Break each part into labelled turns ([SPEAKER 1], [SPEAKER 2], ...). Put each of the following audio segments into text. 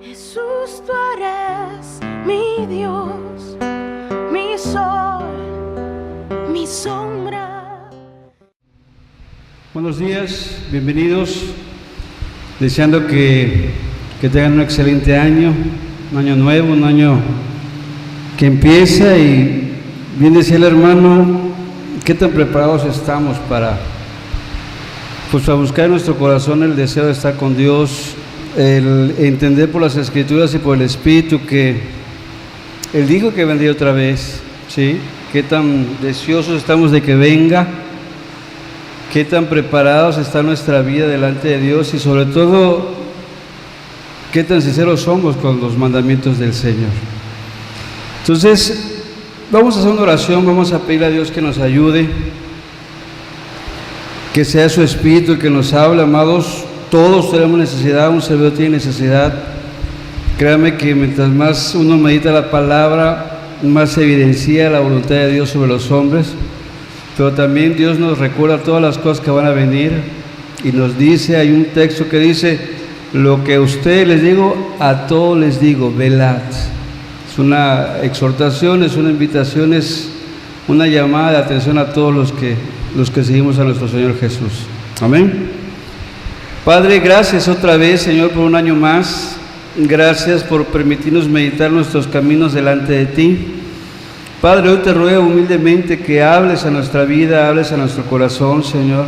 [SPEAKER 1] Jesús, tú eres mi Dios, mi sol, mi sombra.
[SPEAKER 2] Buenos días, bienvenidos, deseando que tengan un excelente año, un año nuevo, un año que empieza. Y bien decía el hermano, ¿qué tan preparados estamos para buscar en nuestro corazón el deseo de estar con Dios, el entender por las Escrituras y por el Espíritu que Él dijo que vendría otra vez, ¿sí? ¿Qué tan deseosos estamos de que venga? ¿Qué tan preparados está nuestra vida delante de Dios? Y sobre todo, ¿qué tan sinceros somos con los mandamientos del Señor? Entonces, vamos a hacer una oración, vamos a pedirle a Dios que nos ayude, que sea su Espíritu el que nos hable, amados. Todos tenemos necesidad, un servidor tiene necesidad. Créame que mientras más uno medita la palabra, más se evidencia la voluntad de Dios sobre los hombres. Pero también Dios nos recuerda todas las cosas que van a venir y nos dice, hay un texto que dice, lo que a ustedes les digo, a todos les digo, velad. Es una exhortación, es una invitación, es una llamada de atención a todos los que seguimos a nuestro Señor Jesús. Amén. Padre, gracias otra vez, Señor, por un año más. Gracias por permitirnos meditar nuestros caminos delante de ti. Padre, hoy te ruego humildemente que hables a nuestra vida, hables a nuestro corazón, Señor.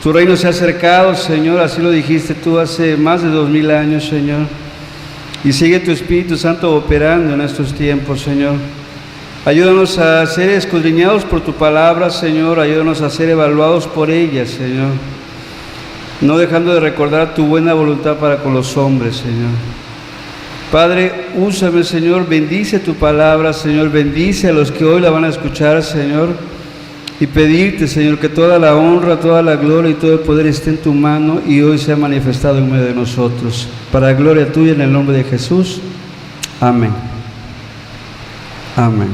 [SPEAKER 2] Tu reino se ha acercado, Señor, así lo dijiste tú hace más de 2000 años, Señor. Y sigue tu Espíritu Santo operando en estos tiempos, Señor. Ayúdanos a ser escudriñados por tu palabra, Señor. Ayúdanos a ser evaluados por ella, Señor. No dejando de recordar tu buena voluntad para con los hombres, Señor. Padre, úsame, Señor, bendice tu palabra, Señor, bendice a los que hoy la van a escuchar, Señor, y pedirte, Señor, que toda la honra, toda la gloria y todo el poder esté en tu mano y hoy sea manifestado en medio de nosotros. Para la gloria tuya, en el nombre de Jesús. Amén. Amén.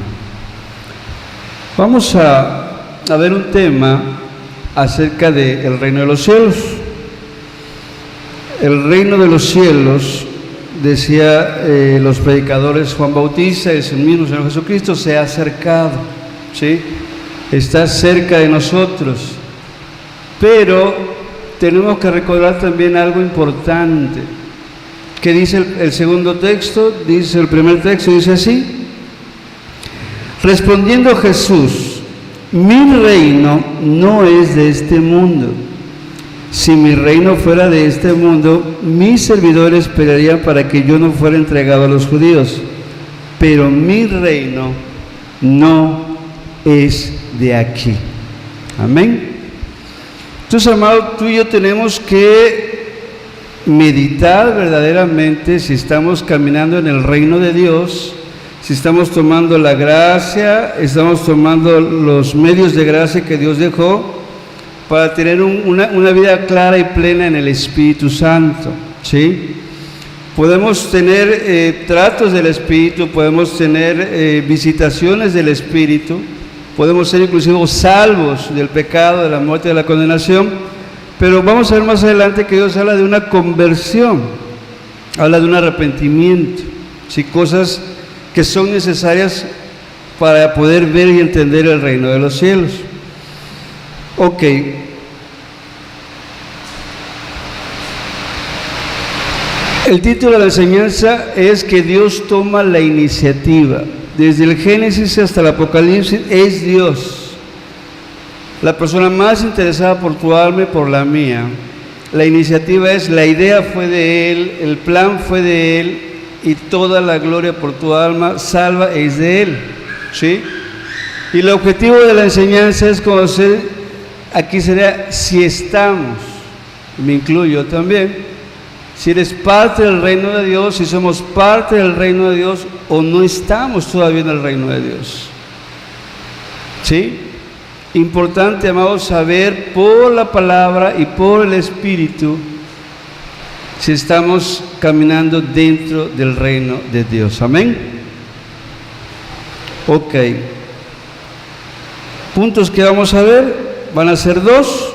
[SPEAKER 2] Vamos a ver un tema acerca del reino de los cielos. El reino de los cielos, decía los predicadores Juan Bautista, es el mismo Señor Jesucristo, se ha acercado, ¿sí? Está cerca de nosotros. Pero tenemos que recordar también algo importante. ¿Qué dice el segundo texto? Dice el primer texto, dice así: respondiendo Jesús, mi reino no es de este mundo. Si mi reino fuera de este mundo, mis servidores esperarían para que yo no fuera entregado a los judíos. Pero mi reino no es de aquí. Amén. Entonces, amado, tú y yo tenemos que meditar verdaderamente si estamos caminando en el reino de Dios, si estamos tomando la gracia, estamos tomando los medios de gracia que Dios dejó para tener una vida clara y plena en el Espíritu Santo, ¿sí? Podemos tener tratos del Espíritu, podemos tener visitaciones del Espíritu, podemos ser inclusive salvos del pecado, de la muerte y de la condenación, pero vamos a ver más adelante que Dios habla de una conversión, habla de un arrepentimiento, ¿sí? Cosas que son necesarias para poder ver y entender el reino de los cielos. Ok. El título de la enseñanza es que Dios toma la iniciativa. Desde el Génesis hasta el Apocalipsis es Dios la persona más interesada por tu alma y por la mía. La iniciativa es, la idea fue de Él, el plan fue de Él y toda la gloria por tu alma salva es de Él, ¿sí? Y el objetivo de la enseñanza es conocer, aquí sería si estamos, me incluyo también, si eres parte del reino de Dios, si somos parte del reino de Dios o no estamos todavía en el reino de Dios, ¿sí? Importante, amados, saber por la palabra y por el Espíritu si estamos caminando dentro del reino de Dios. Amén. Ok. Puntos que vamos a ver van a ser dos.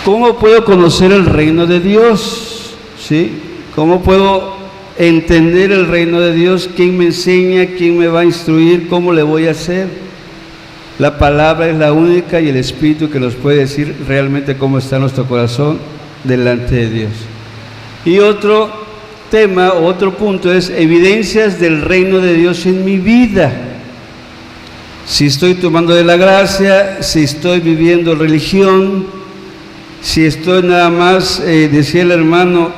[SPEAKER 2] ¿Cómo puedo conocer el reino de Dios? ¿Sí? ¿Cómo puedo entender el reino de Dios? ¿Quién me enseña? ¿Quién me va a instruir? ¿Cómo le voy a hacer? La palabra es la única y el Espíritu que nos puede decir realmente cómo está nuestro corazón delante de Dios. Y otro tema, otro punto es evidencias del reino de Dios en mi vida. Si estoy tomando de la gracia, si estoy viviendo religión, si estoy nada más, decía el hermano,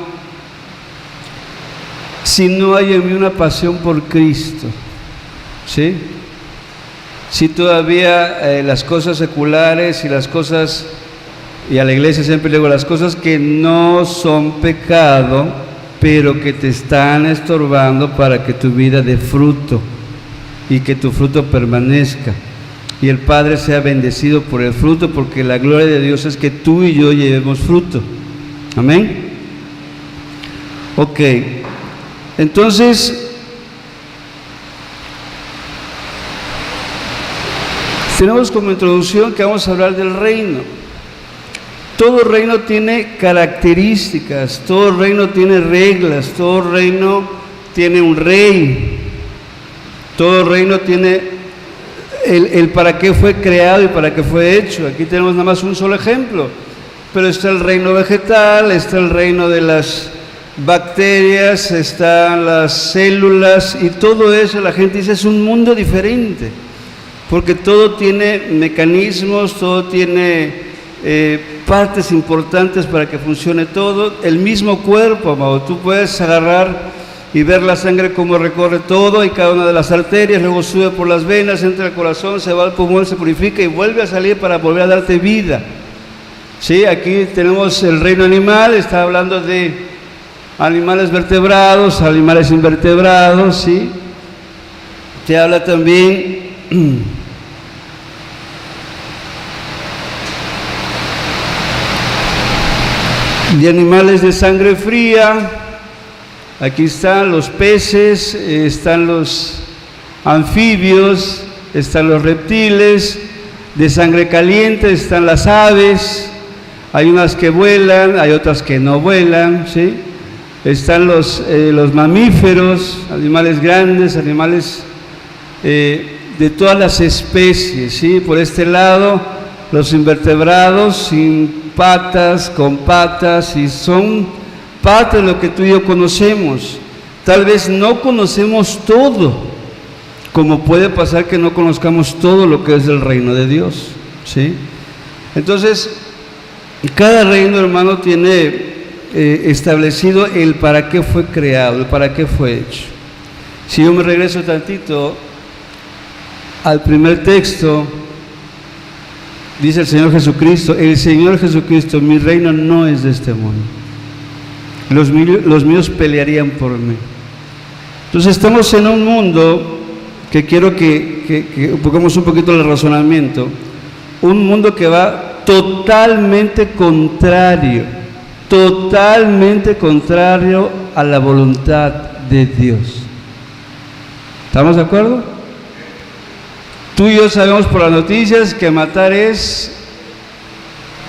[SPEAKER 2] si no hay en mí una pasión por Cristo, ¿sí? Si todavía las cosas seculares y las cosas, y a la iglesia siempre le digo, las cosas que no son pecado, pero que te están estorbando para que tu vida dé fruto y que tu fruto permanezca. Y el Padre sea bendecido por el fruto, porque la gloria de Dios es que tú y yo llevemos fruto. Amén. Ok, entonces tenemos como introducción que vamos a hablar del reino. Todo reino tiene características, todo reino tiene reglas, todo reino tiene un rey, todo reino tiene el para qué fue creado y para qué fue hecho. Aquí tenemos nada más un solo ejemplo, pero está el reino vegetal, está el reino de las bacterias, están las células y todo eso. La gente dice es un mundo diferente, porque todo tiene mecanismos, todo tiene partes importantes para que funcione todo. El mismo cuerpo, amado, tú puedes agarrar y ver la sangre cómo recorre todo y cada una de las arterias, luego sube por las venas, entra al corazón, se va al pulmón, se purifica y vuelve a salir para volver a darte vida. Sí, aquí tenemos el reino animal, está hablando de animales vertebrados, animales invertebrados, ¿sí? Te habla también de animales de sangre fría. Aquí están los peces, están los anfibios, están los reptiles, de sangre caliente están las aves, hay unas que vuelan, hay otras que no vuelan, ¿sí? Están los mamíferos, animales grandes, animales de todas las especies, ¿sí? Por este lado, los invertebrados sin patas, con patas, y son parte de lo que tú y yo conocemos. Tal vez no conocemos todo, como puede pasar que no conozcamos todo lo que es del reino de Dios, ¿sí? Entonces, cada reino, hermano, tiene establecido el para qué fue creado, el para qué fue hecho. Si yo me regreso tantito al primer texto, dice el Señor Jesucristo, mi reino no es de este mundo. Los míos pelearían por mí. Entonces estamos en un mundo que quiero que pongamos un poquito el razonamiento, un mundo que va totalmente contrario a la voluntad de Dios. ¿Estamos de acuerdo? Tú y yo sabemos por las noticias que matar es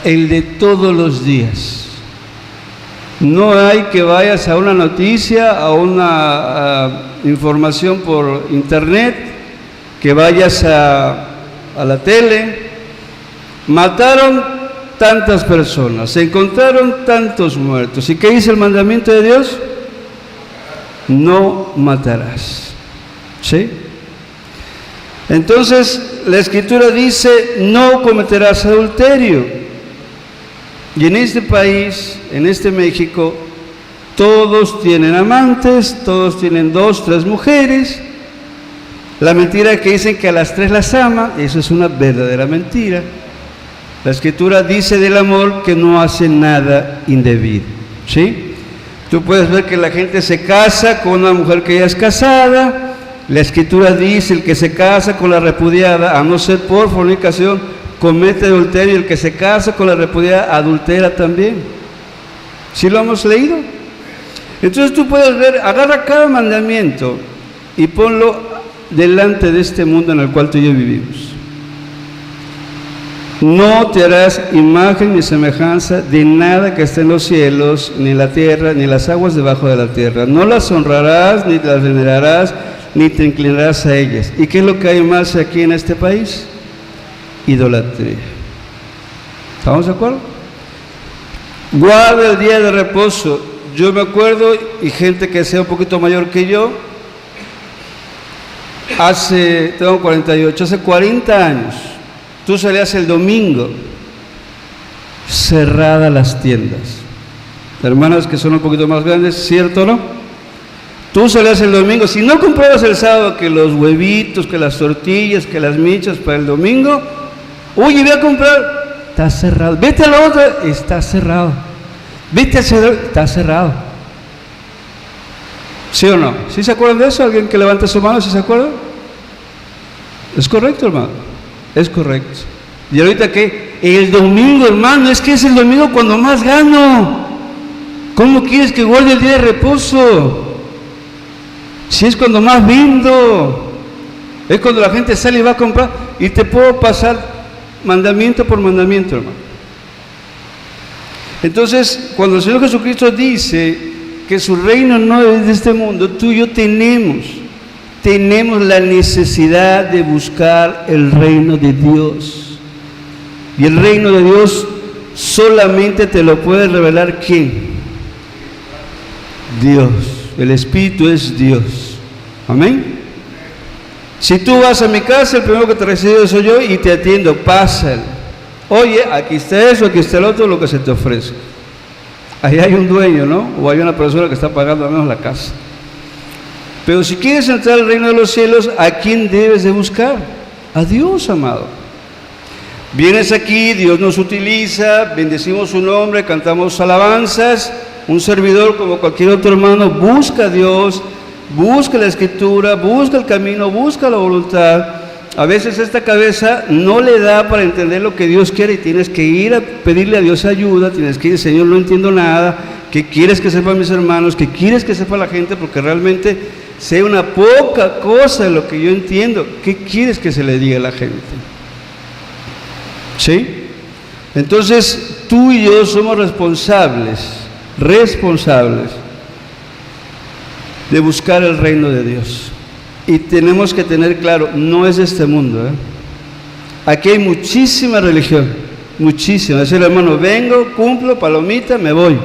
[SPEAKER 2] el de todos los días. No hay que vayas a una noticia, a una información por internet, que vayas a la tele. Mataron tantas personas, se encontraron tantos muertos. ¿Y qué dice el mandamiento de Dios? No matarás. ¿Sí? Entonces la Escritura dice, no cometerás adulterio. Y en este país, en este México, todos tienen amantes, todos tienen 2, 3 mujeres. La mentira que dicen que a las 3 las ama, eso es una verdadera mentira. La Escritura dice del amor que no hace nada indebido, ¿sí? Tú puedes ver que la gente se casa con una mujer que ya es casada. La Escritura dice, el que se casa con la repudiada, a no ser por fornicación, comete adulterio, y el que se casa con la repudiada adultera también. ¿Sí lo hemos leído? Entonces tú puedes ver, agarra cada mandamiento y ponlo delante de este mundo en el cual tú y yo vivimos. No te harás imagen ni semejanza de nada que esté en los cielos, ni en la tierra, ni en las aguas debajo de la tierra. No las honrarás, ni las venerarás, ni te inclinarás a ellas. ¿Y qué es lo que hay más aquí en este país? Idolatría. ¿Estamos de acuerdo? Guarda el día de reposo. Yo me acuerdo, y gente que sea un poquito mayor que yo, tengo 48, hace 40 años, tú salías el domingo, cerradas las tiendas. Hermanas que son un poquito más grandes, ¿cierto o no? Tú salías el domingo, si no comprabas el sábado que los huevitos, que las tortillas, que las michas para el domingo, oye, voy a comprar, está cerrado. Vete a la otra, está cerrado. Vete a cerrar, está cerrado. ¿Sí o no? ¿Sí se acuerdan de eso? ¿Alguien que levante su mano, si se acuerda? ¿Es correcto, hermano? Es correcto. ¿Y ahorita qué? El domingo, hermano, es que es el domingo cuando más gano. ¿Cómo quieres que guarde el día de reposo? Si es cuando más vendo. Es cuando la gente sale y va a comprar. Y te puedo pasar mandamiento por mandamiento, hermano. Entonces, cuando el Señor Jesucristo dice que su reino no es de este mundo, tú y yo tenemos la necesidad de buscar el reino de Dios. Y el reino de Dios solamente te lo puede revelar ¿quién? Dios. El Espíritu es Dios. Amén. Si tú vas a mi casa, el primero que te recibe soy yo y te atiendo, pásale. Oye, aquí está eso, aquí está el otro, lo que se te ofrece. Ahí hay un dueño, ¿no? O hay una persona que está pagando al menos la casa. Pero si quieres entrar al reino de los cielos, ¿a quién debes de buscar? A Dios, amado. Vienes aquí, Dios nos utiliza, bendecimos su nombre, cantamos alabanzas. Un servidor, como cualquier otro hermano, busca a Dios, busca la Escritura, busca el camino, busca la voluntad. A veces esta cabeza no le da para entender lo que Dios quiere y tienes que ir a pedirle a Dios ayuda, tienes que ir, Señor, no entiendo nada, ¿qué quieres que sepan mis hermanos? ¿Qué quieres que sepa la gente? Porque realmente sé una poca cosa de lo que yo entiendo. ¿Qué quieres que se le diga a la gente? ¿Sí? Entonces, tú y yo somos responsables de buscar el reino de Dios. Y tenemos que tener claro, no es de este mundo, ¿eh? Aquí hay muchísima religión, muchísima. Decir, hermano, vengo, cumplo, palomita, me voy.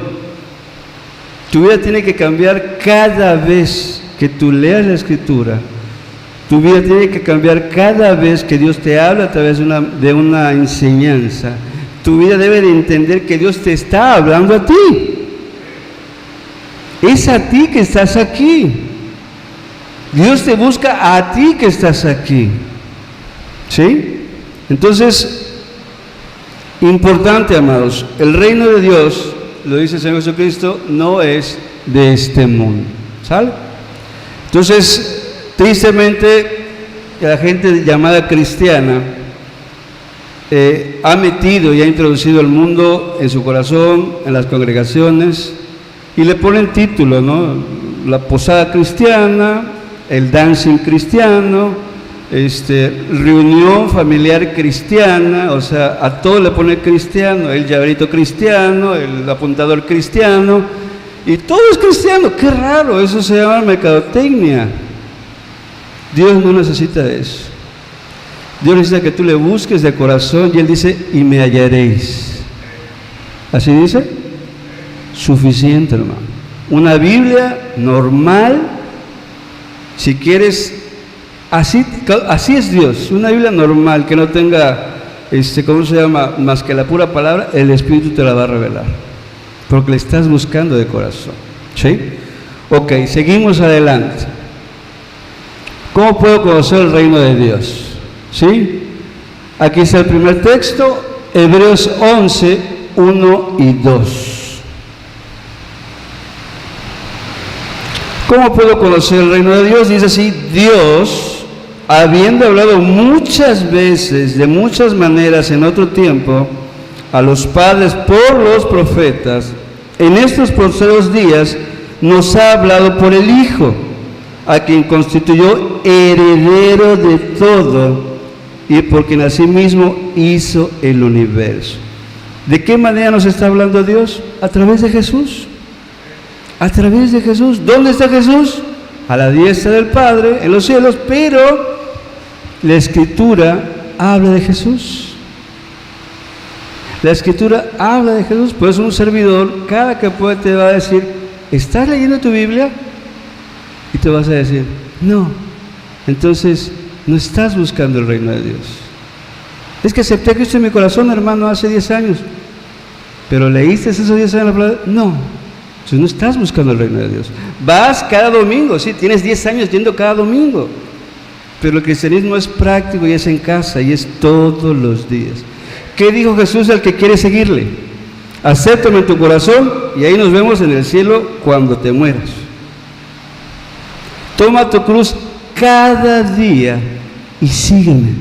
[SPEAKER 2] Tu vida tiene que cambiar cada vez que tú leas la Escritura. Tu vida tiene que cambiar cada vez que Dios te habla a través de una enseñanza. Tu vida debe de entender que Dios te está hablando a ti. Es a ti que estás aquí. Dios te busca a ti que estás aquí. ¿Sí? Entonces, importante, amados, el reino de Dios, lo dice el Señor Jesucristo, no es de este mundo. ¿Sale? Entonces, tristemente, la gente llamada cristiana ha metido y ha introducido el mundo en su corazón, en las congregaciones, y le ponen título, ¿no? La posada cristiana, el dancing cristiano, reunión familiar cristiana, o sea, a todo le pone cristiano, el llaverito cristiano, el apuntador cristiano, y todo es cristiano. Qué raro, eso se llama mercadotecnia. Dios no necesita eso. Dios necesita que tú le busques de corazón, y Él dice, y me hallaréis. ¿Así dice? Suficiente, hermano. Una Biblia normal. Si quieres, así es Dios, una Biblia normal que no tenga, ¿cómo se llama? Más que la pura palabra, el Espíritu te la va a revelar, porque le estás buscando de corazón. ¿Sí? Ok, seguimos adelante. ¿Cómo puedo conocer el reino de Dios? ¿Sí? Aquí está el primer texto, Hebreos 11, 1 y 2. ¿Cómo puedo conocer el reino de Dios? Dice así, Dios, habiendo hablado muchas veces, de muchas maneras en otro tiempo, a los padres por los profetas, en estos postreros días nos ha hablado por el Hijo, a quien constituyó heredero de todo y por quien asimismo hizo el universo. ¿De qué manera nos está hablando Dios? A través de Jesús. A través de Jesús. ¿Dónde está Jesús? A la diestra del Padre, en los cielos, pero la Escritura habla de Jesús. La Escritura habla de Jesús. Por eso un servidor, cada que puede, te va a decir: ¿estás leyendo tu Biblia? Y te vas a decir: no. Entonces no estás buscando el reino de Dios. Es que acepté a Cristo en mi corazón, hermano, hace 10 años. ¿Pero leíste esos 10 años la palabra? No. Entonces no estás buscando el reino de Dios. Vas cada domingo, sí, tienes 10 años yendo cada domingo. Pero el cristianismo es práctico y es en casa y es todos los días. ¿Qué dijo Jesús al que quiere seguirle? Acéptame en tu corazón y ahí nos vemos en el cielo cuando te mueras. Toma tu cruz cada día y sígueme.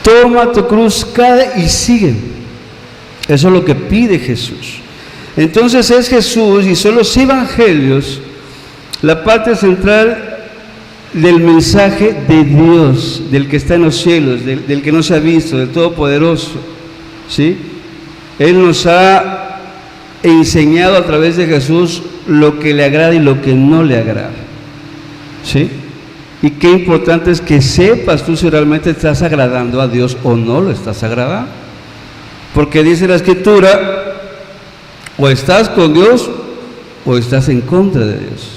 [SPEAKER 2] Toma tu cruz cada y sígueme. Eso es lo que pide Jesús. Entonces es Jesús y son los evangelios la parte central del mensaje de Dios, del que está en los cielos, del que no se ha visto, del Todopoderoso, ¿sí? Él nos ha enseñado a través de Jesús lo que le agrada y lo que no le agrada, ¿sí? Y qué importante es que sepas tú si realmente estás agradando a Dios o no lo estás agradando, porque dice la Escritura: o estás con Dios o estás en contra de Dios.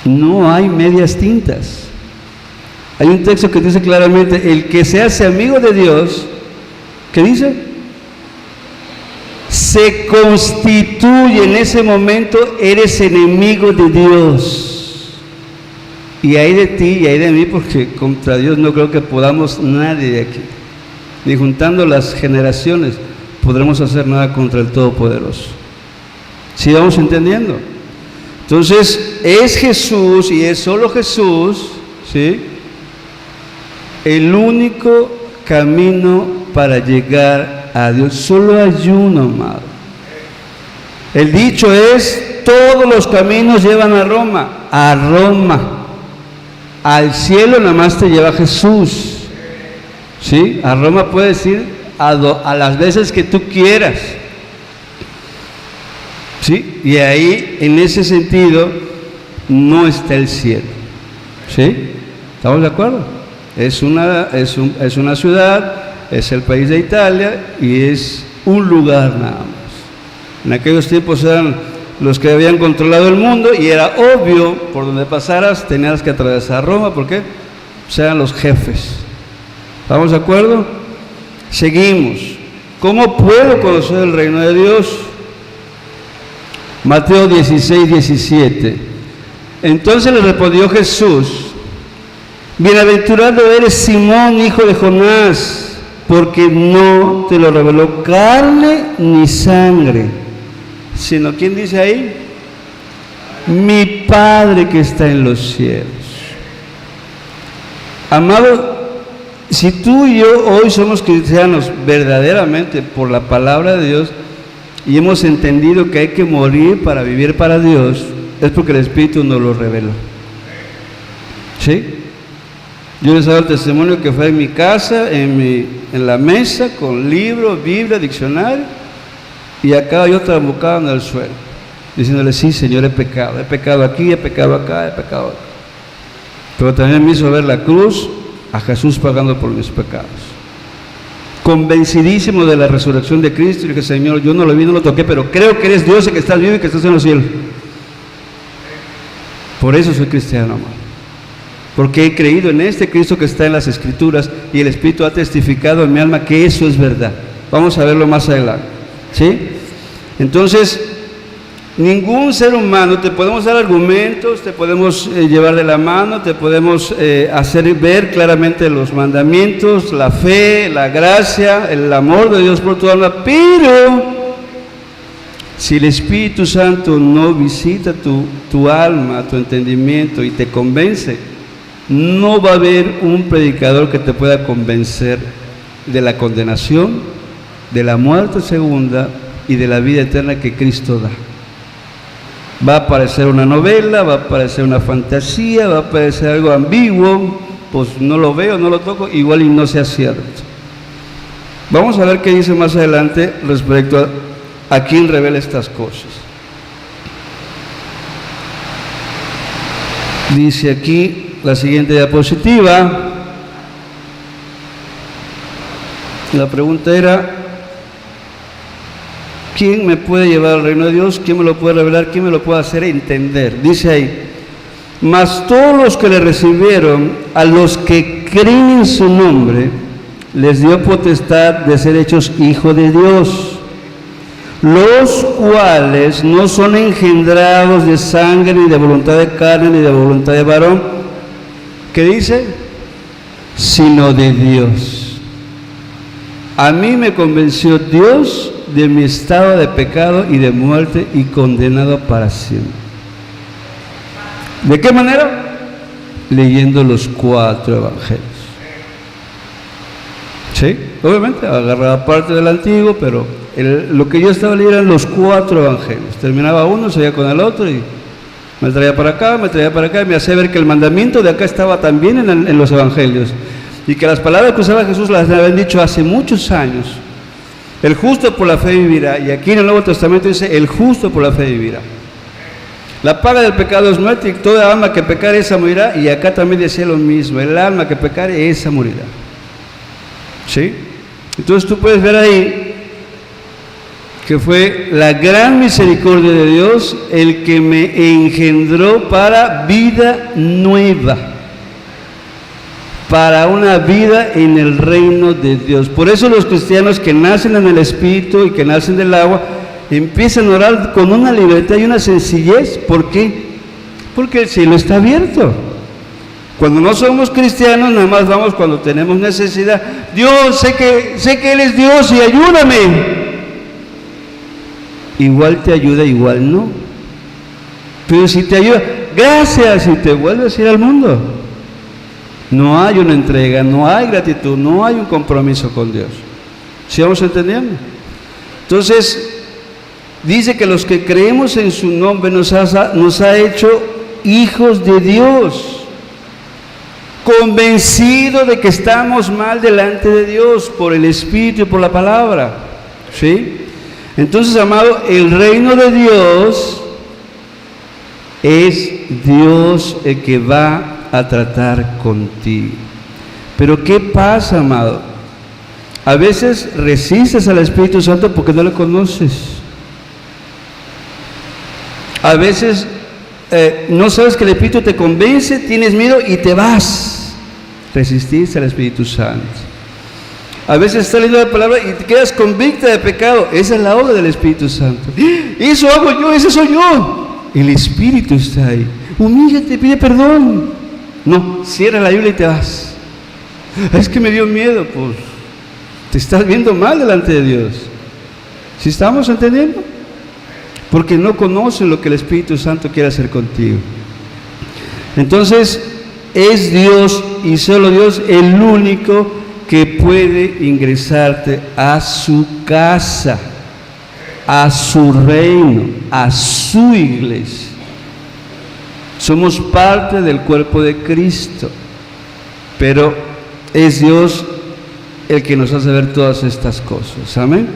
[SPEAKER 2] No hay medias tintas. Hay un texto que dice claramente: el que se hace amigo de Dios, ¿qué dice? Se constituye en ese momento, eres enemigo de Dios. Y hay de ti y hay de mí, porque contra Dios no creo que podamos nadie de aquí. Ni juntando las generaciones podremos hacer nada contra el Todopoderoso. ¿Sí vamos entendiendo? Entonces, es Jesús y es solo Jesús, ¿sí?, el único camino para llegar a Dios. Solo hay uno, amado. El dicho es: todos los caminos llevan a Roma. A Roma. Al cielo nada más te lleva Jesús. ¿Sí? A Roma puedes ir a las veces que tú quieras. ¿Sí? Y ahí, en ese sentido, no está el cielo. ¿Sí? ¿Estamos de acuerdo? Es una ciudad, es el país de Italia y es un lugar nada más. En aquellos tiempos eran los que habían controlado el mundo y era obvio, por donde pasaras tenías que atravesar Roma, porque eran los jefes. ¿Estamos de acuerdo? Seguimos. ¿Cómo puedo conocer el reino de Dios? Mateo 16, 17. Entonces le respondió Jesús: bienaventurado eres, Simón, hijo de Jonás, porque no te lo reveló carne ni sangre, sino, ¿quién dice ahí? Mi Padre que está en los cielos. Amado, si tú y yo hoy somos cristianos verdaderamente por la palabra de Dios y hemos entendido que hay que morir para vivir para Dios, es porque el Espíritu nos lo reveló. ¿Sí? Yo les hago el testimonio que fue en mi casa, en la mesa, con libro, Biblia, diccionario, y acá yo trabucaba en el suelo, diciéndole: sí, Señor, he pecado aquí, he pecado acá, he pecado acá. Pero también me hizo ver la cruz, a Jesús pagando por mis pecados. Convencidísimo de la resurrección de Cristo, y dije: Señor, yo no lo vi, no lo toqué, pero creo que eres Dios y que estás vivo y que estás en los cielos. Por eso soy cristiano, amado. Porque he creído en este Cristo que está en las Escrituras y el Espíritu ha testificado en mi alma que eso es verdad. Vamos a verlo más adelante, ¿sí? Entonces, ningún ser humano, te podemos dar argumentos, te podemos llevar de la mano, te podemos hacer ver claramente los mandamientos, la fe, la gracia, el amor de Dios por tu alma, pero si el Espíritu Santo no visita tu alma, tu entendimiento y te convence, no va a haber un predicador que te pueda convencer de la condenación, de la muerte segunda y de la vida eterna que Cristo da. Va a parecer una novela, va a parecer una fantasía, va a parecer algo ambiguo, pues no lo veo, no lo toco, igual y no sea cierto. Vamos a ver qué dice más adelante respecto a quién revela estas cosas. Dice aquí la siguiente diapositiva. La pregunta era: ¿quién me puede llevar al reino de Dios? ¿Quién me lo puede revelar? ¿Quién me lo puede hacer entender? Dice ahí: mas todos los que le recibieron, a los que creen en su nombre, les dio potestad de ser hechos hijos de Dios, los cuales no son engendrados de sangre, ni de voluntad de carne, ni de voluntad de varón. ¿Qué dice? Sino de Dios. A mí me convenció Dios de mi estado de pecado y de muerte y condenado para siempre. ¿De qué manera? Leyendo los 4 evangelios. Sí, obviamente agarraba parte del antiguo, pero lo que yo estaba leyendo eran los 4 evangelios. Terminaba uno, seguía con el otro y me traía para acá, y me hacía ver que el mandamiento de acá estaba también en los evangelios, y que las palabras que usaba Jesús las habían dicho hace muchos años. El justo por la fe vivirá, y aquí en el Nuevo Testamento dice: el justo por la fe vivirá. La paga del pecado es muerte, y toda alma que pecare, esa morirá. Y acá también decía lo mismo: el alma que pecare, esa morirá. ¿Sí? Entonces tú puedes ver ahí que fue la gran misericordia de Dios el que me engendró para vida nueva, para una vida en el reino de Dios. Por eso los cristianos que nacen en el Espíritu y que nacen del agua empiezan a orar con una libertad y una sencillez. ¿Por qué? Porque el cielo está abierto. Cuando no somos cristianos, nada más vamos cuando tenemos necesidad. Dios, sé que Él es Dios y ayúdame. Igual te ayuda, igual no. Pero si te ayuda, gracias, y te vuelves a ir al mundo. No hay una entrega, no hay gratitud, no hay un compromiso con Dios. ¿Sí vamos entendiendo? Entonces, dice que los que creemos en su nombre nos ha hecho hijos de Dios, convencidos de que estamos mal delante de Dios por el Espíritu y por la palabra. ¿Sí? Entonces, amado, el reino de Dios es Dios el que va a tratar contigo. Pero ¿qué pasa, amado? A veces resistes al Espíritu Santo porque no le conoces. A veces no sabes que el Espíritu te convence, tienes miedo y te vas. Resististe al Espíritu Santo. A veces estás leyendo la palabra y te quedas convicta de pecado. Esa es la obra del Espíritu Santo. Eso hago yo, ese soy yo. El Espíritu está ahí. Humíllate, pide perdón. No, cierra la Biblia y te vas. Es que me dio miedo. Pues te estás viendo mal delante de Dios. ¿Sí estamos entendiendo? Porque no conocen lo que el Espíritu Santo quiere hacer contigo. Entonces, es Dios y solo Dios el único que puede ingresarte a su casa, a su reino, a su iglesia. Somos parte del cuerpo de Cristo, pero es Dios el que nos hace ver todas estas cosas. Amén.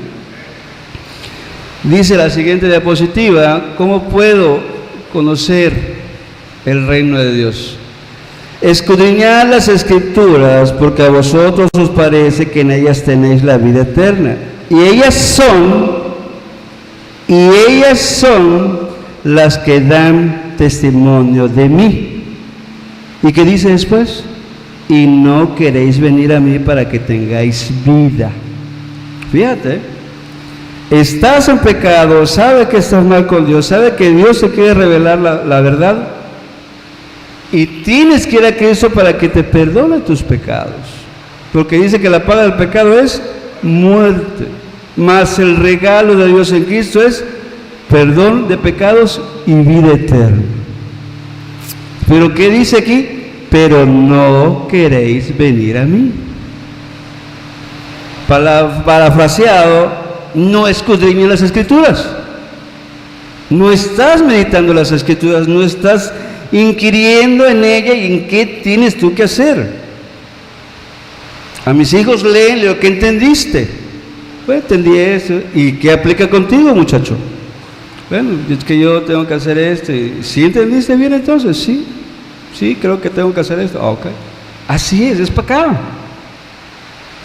[SPEAKER 2] Dice la siguiente diapositiva: ¿cómo puedo conocer el reino de Dios? Escudriñad las Escrituras, porque a vosotros os parece que en ellas tenéis la vida eterna, y ellas son las que dan testimonio de mí. ¿Y qué dice después? Y no queréis venir a mí para que tengáis vida. Fíjate, estás en pecado, sabe que estás mal con Dios, sabe que Dios te quiere revelar la verdad, y tienes que ir a Cristo para que te perdone tus pecados, porque dice que la paga del pecado es muerte, mas el regalo de Dios en Cristo es perdón de pecados y vida eterna. Pero ¿qué dice aquí? Pero no queréis venir a mí. Parafraseado, no escudriñas las Escrituras. No estás meditando las Escrituras, no estás inquiriendo en ella y en qué tienes tú que hacer. A mis hijos leen lo que entendiste. Pues entendí eso. ¿Y qué aplica contigo, muchacho? Bueno, es que yo tengo que hacer esto. ¿Sí entendiste bien entonces? Sí, creo que tengo que hacer esto. Ok. Así es para acá.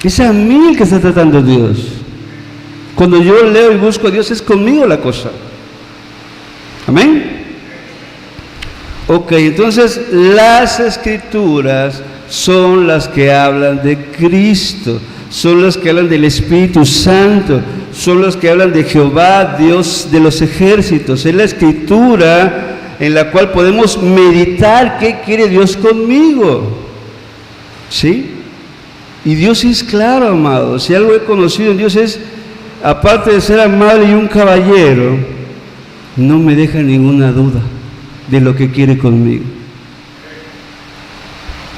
[SPEAKER 2] Es a mí el que está tratando Dios. Cuando yo leo y busco a Dios, es conmigo la cosa. Amén. Ok, entonces las Escrituras son las que hablan de Cristo, son las que hablan del Espíritu Santo, son las que hablan de Jehová, Dios de los ejércitos. Es la Escritura en la cual podemos meditar qué quiere Dios conmigo. ¿Sí? Y Dios es claro, amado. Si algo he conocido en Dios es, aparte de ser amable y un caballero, no me deja ninguna duda de lo que quiere conmigo.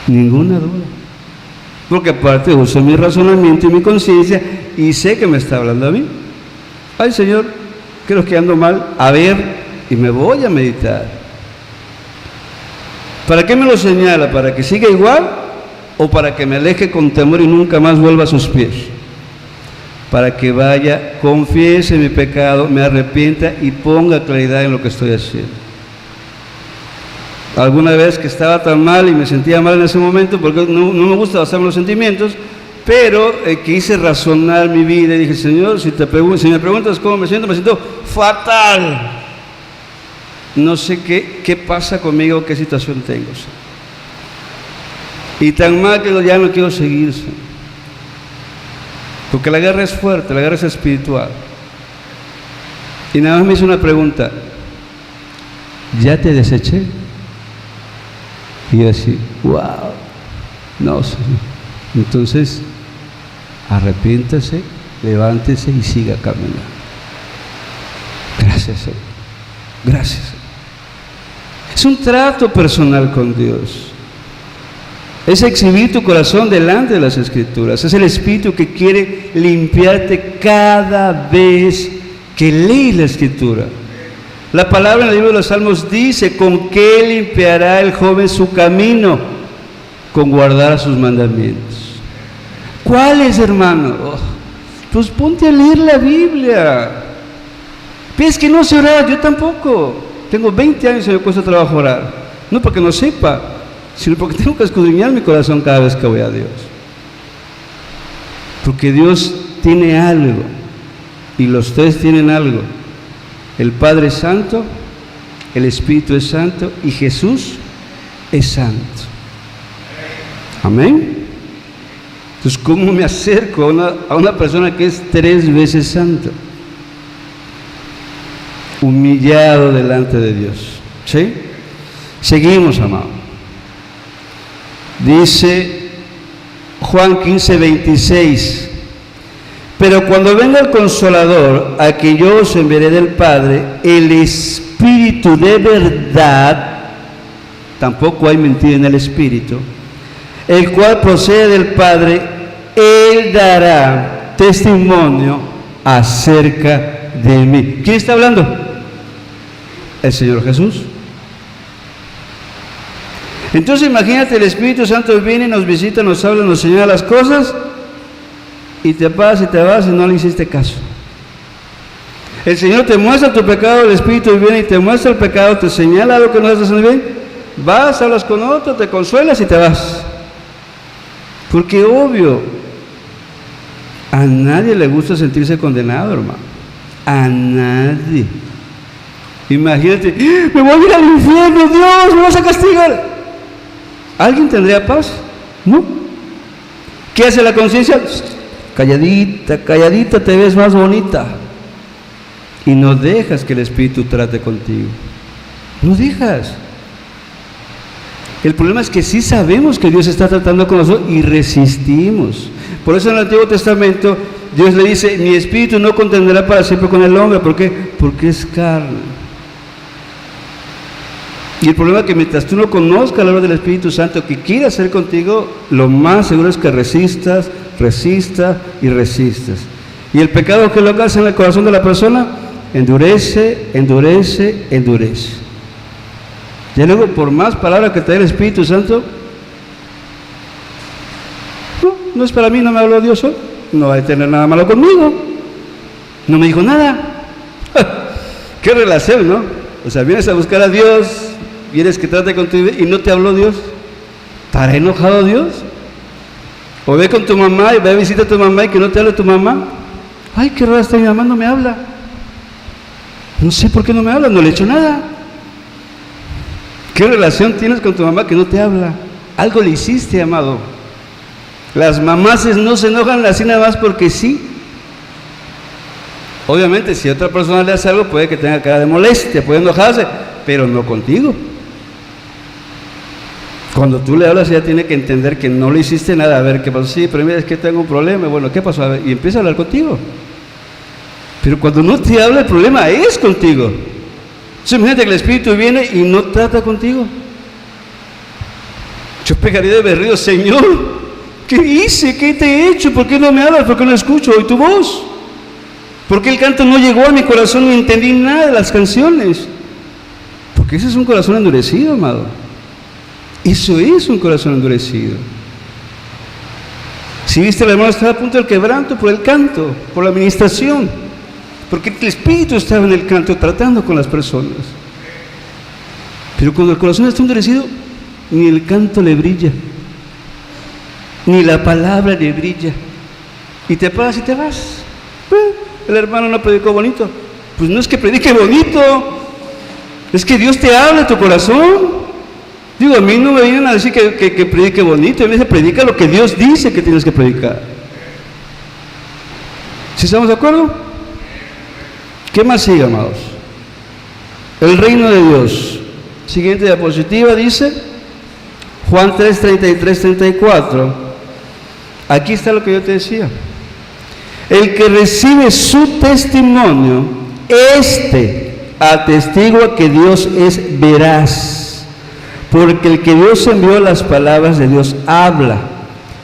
[SPEAKER 2] Ninguna duda. Porque aparte uso mi razonamiento y mi conciencia y sé que me está hablando a mí. Ay, Señor, creo que ando mal. A ver, y me voy a meditar. ¿Para qué me lo señala? ¿Para que siga igual o para que me aleje con temor y nunca más vuelva a sus pies? Para que vaya, confiese mi pecado, me arrepienta y ponga claridad en lo que estoy haciendo. Alguna vez que estaba tan mal y me sentía mal en ese momento, porque no me gusta basarme en los sentimientos, pero quise razonar mi vida y dije, Señor, si me preguntas cómo me siento fatal. No sé qué pasa conmigo, qué situación tengo. Y tan mal que ya no quiero seguir. Porque la guerra es fuerte, la guerra es espiritual. Y nada más me hizo una pregunta: ¿ya te deseché? Y yo así, wow, no, Señor. Entonces, arrepiéntase, levántese y siga caminando. Gracias, Señor. Gracias, Señor. Es un trato personal con Dios. Es exhibir tu corazón delante de las Escrituras. Es el Espíritu que quiere limpiarte cada vez que lees la Escritura. La palabra en el libro de los Salmos dice: ¿con qué limpiará el joven su camino? Con guardar sus mandamientos. ¿Cuáles, hermano? Pues ponte a leer la Biblia. ¿Ves que no sé orar? Yo tampoco. Tengo 20 años y me cuesta trabajo orar. No porque no sepa, sino porque tengo que escudriñar mi corazón cada vez que voy a Dios. Porque Dios tiene algo, y los tres tienen algo. El Padre es santo, el Espíritu es santo y Jesús es santo. Amén. Entonces, ¿cómo me acerco a una persona que es 3 veces santa? Humillado delante de Dios. ¿Sí? Seguimos, amado. Dice Juan 15:26: pero cuando venga el Consolador, a que yo os enviaré del Padre, el Espíritu de verdad, tampoco hay mentira en el Espíritu, el cual procede del Padre, Él dará testimonio acerca de mí. ¿Quién está hablando? El Señor Jesús. Entonces imagínate, el Espíritu Santo viene, nos visita, nos habla, nos señala las cosas, y te vas y no le hiciste caso. El Señor te muestra tu pecado, el Espíritu viene y te muestra el pecado, te señala algo que no estás haciendo bien, vas, hablas con otro, te consuelas y te vas. Porque obvio, a nadie le gusta sentirse condenado, hermano. A nadie. Imagínate, me voy a ir al infierno, Dios, me vas a castigar. ¿Alguien tendría paz? No. ¿Qué hace la conciencia? Calladita, calladita te ves más bonita. Y no dejas que el Espíritu trate contigo. No dejas. El problema es que sí sabemos que Dios está tratando con nosotros y resistimos. Por eso en el Antiguo Testamento Dios le dice: mi espíritu no contenderá para siempre con el hombre. ¿Por qué? Porque es carne. Y el problema es que mientras tú no conozcas la obra del Espíritu Santo que quiere hacer contigo, lo más seguro es que resistas y resistas. Y el pecado que lo hace en el corazón de la persona endurece. Y luego, por más palabras que te dé el Espíritu Santo, no es para mí, no me habló Dios hoy, no va a tener nada malo conmigo, no me dijo nada. Qué relación, ¿no? O sea, vienes a buscar a Dios, vienes que trate contigo y no te habló Dios. ¿Estará enojado Dios? O ve con tu mamá y ve a visitar a tu mamá y que no te hable tu mamá. Ay, qué rara está mi mamá, no me habla. No sé por qué no me habla, no le he hecho nada. ¿Qué relación tienes con tu mamá que no te habla? Algo le hiciste, amado. Las mamás no se enojan así nada más porque sí. Obviamente, si otra persona le hace algo, puede que tenga cara de molestia, puede enojarse, pero no contigo. Cuando tú le hablas, ella tiene que entender que no le hiciste nada. A ver, ¿qué pasó? Sí, pero mira, es que tengo un problema. Bueno, ¿qué pasó? A ver, y empieza a hablar contigo. Pero cuando no te habla, el problema es contigo. Entonces, imagínate que el Espíritu viene y no trata contigo. Yo pegaría de berrido, Señor, ¿qué hice? ¿Qué te he hecho? ¿Por qué no me hablas? ¿Por qué no escucho hoy tu voz? ¿Por qué el canto no llegó a mi corazón? No entendí nada de las canciones. Porque ese es un corazón endurecido, amado. Eso es un corazón endurecido. Si viste, el hermano estaba a punto del quebranto por el canto, por la administración, porque el Espíritu estaba en el canto tratando con las personas. Pero cuando el corazón está endurecido, ni el canto le brilla, ni la palabra le brilla, y te paras y te vas. El hermano no predicó bonito. Pues no es que predique bonito, es que Dios te habla en tu corazón. Digo, a mí no me vienen a decir que predique bonito, a mí me dice, predica lo que Dios dice que tienes que predicar. ¿Sí estamos de acuerdo? ¿Qué más sigue, amados? El reino de Dios. Siguiente diapositiva dice, Juan 3, 33, 34. Aquí está lo que yo te decía. El que recibe su testimonio, atestigua que Dios es veraz, porque el que Dios envió, las palabras de Dios habla,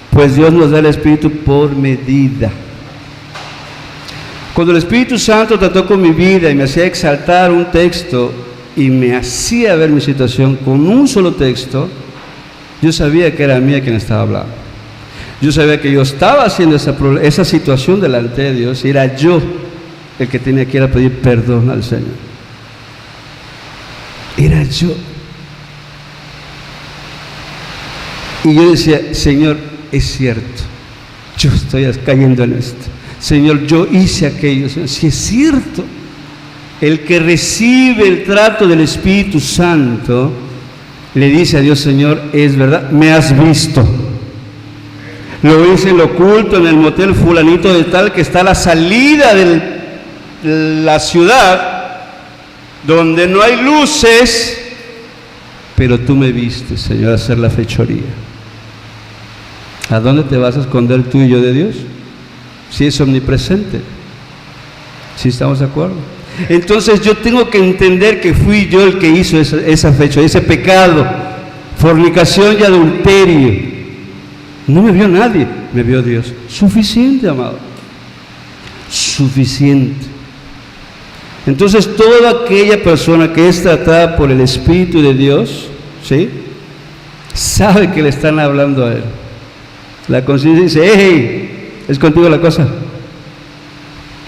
[SPEAKER 2] pues Dios nos da el Espíritu por medida. Cuando el Espíritu Santo trató con mi vida y me hacía exaltar un texto y me hacía ver mi situación con un solo texto, yo sabía que era mía quien estaba hablando. Yo sabía que yo estaba haciendo esa situación delante de Dios y era yo el que tenía que ir a pedir perdón al Señor. Era yo. Y yo decía, Señor, es cierto, yo estoy cayendo en esto. Señor, yo hice aquello. Señor, si es cierto, el que recibe el trato del Espíritu Santo le dice a Dios, Señor, es verdad, me has visto. Lo hice en lo oculto, en el motel fulanito de tal, que está a la salida de la ciudad, donde no hay luces, pero tú me viste, Señor, hacer la fechoría. ¿A dónde te vas a esconder tú y yo de Dios? Si es omnipresente. ¿Sí estamos de acuerdo? Entonces yo tengo que entender que fui yo el que hizo esa fechoría, ese pecado, fornicación y adulterio. No me vio nadie, me vio Dios. Suficiente, amado. Suficiente. Entonces, toda aquella persona que es tratada por el Espíritu de Dios, ¿sí?, sabe que le están hablando a él. La conciencia dice, hey, es contigo la cosa.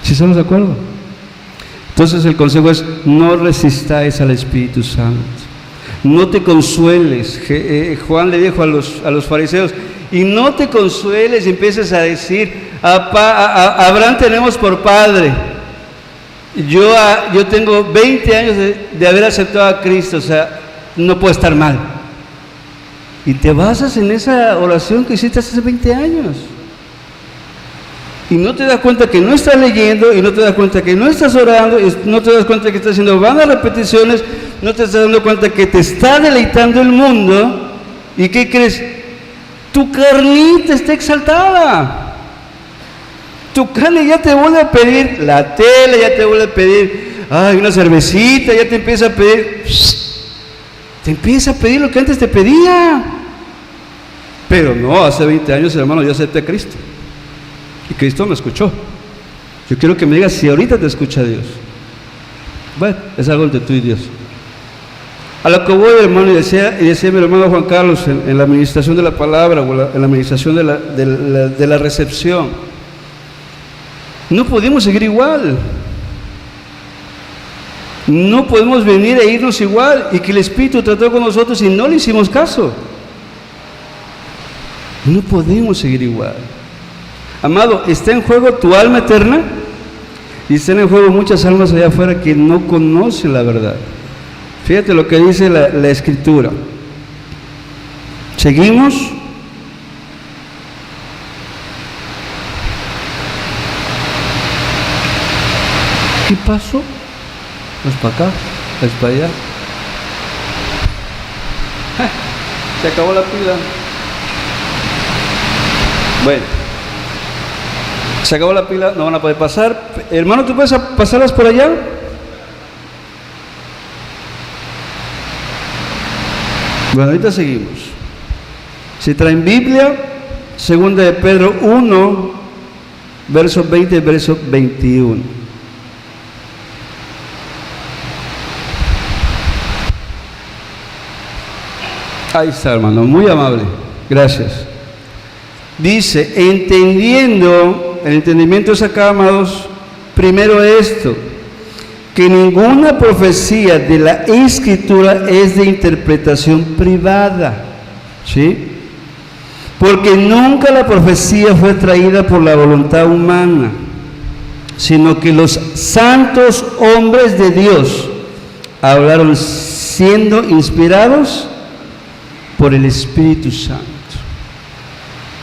[SPEAKER 2] ¿Sí estamos de acuerdo? Entonces el consejo es, no resistáis al Espíritu Santo. No te consueles. Juan le dijo a los fariseos, y no te consueles y empieces a decir, a Abraham tenemos por padre. Yo tengo 20 años de haber aceptado a Cristo, o sea, no puedo estar mal. Y te basas en esa oración que hiciste hace 20 años. Y no te das cuenta que no estás leyendo, y no te das cuenta que no estás orando, y no te das cuenta que estás haciendo vanas repeticiones, no te estás dando cuenta que te está deleitando el mundo. ¿Y qué crees? Tu carnita está exaltada. Tu carne ya te vuelve a pedir la tele, ya te vuelve a pedir una cervecita, ya te empieza a pedir, te empieza a pedir lo que antes te pedía. Pero no, hace 20 años, hermano, yo acepté a Cristo y Cristo me escuchó. Yo quiero que me digas si ahorita te escucha Dios. Bueno, es algo entre tú y Dios. A lo que voy, hermano, y decía mi hermano Juan Carlos en la administración de la palabra o en la administración de la recepción, no podemos seguir igual. No podemos venir e irnos igual y que el Espíritu trató con nosotros y no le hicimos caso. No podemos seguir igual. Amado, está en juego tu alma eterna y están en juego muchas almas allá afuera que no conocen la verdad. Fíjate lo que dice la Escritura. Seguimos. ¿Qué pasó? Es para acá, es para allá. Se acabó la pila. Bueno, se acabó la pila, no van a poder pasar. Hermano, ¿tú puedes pasarlas por allá? Bueno, ahorita seguimos. Si traen Biblia, 2 de Pedro 1, verso 20 y verso 21. Ahí está, hermano, muy amable, gracias. Dice, entendiendo, el entendimiento es acá, amados, primero esto, que ninguna profecía de la Escritura es de interpretación privada, ¿sí? Porque nunca la profecía fue traída por la voluntad humana, sino que los santos hombres de Dios hablaron siendo inspirados por el Espíritu Santo.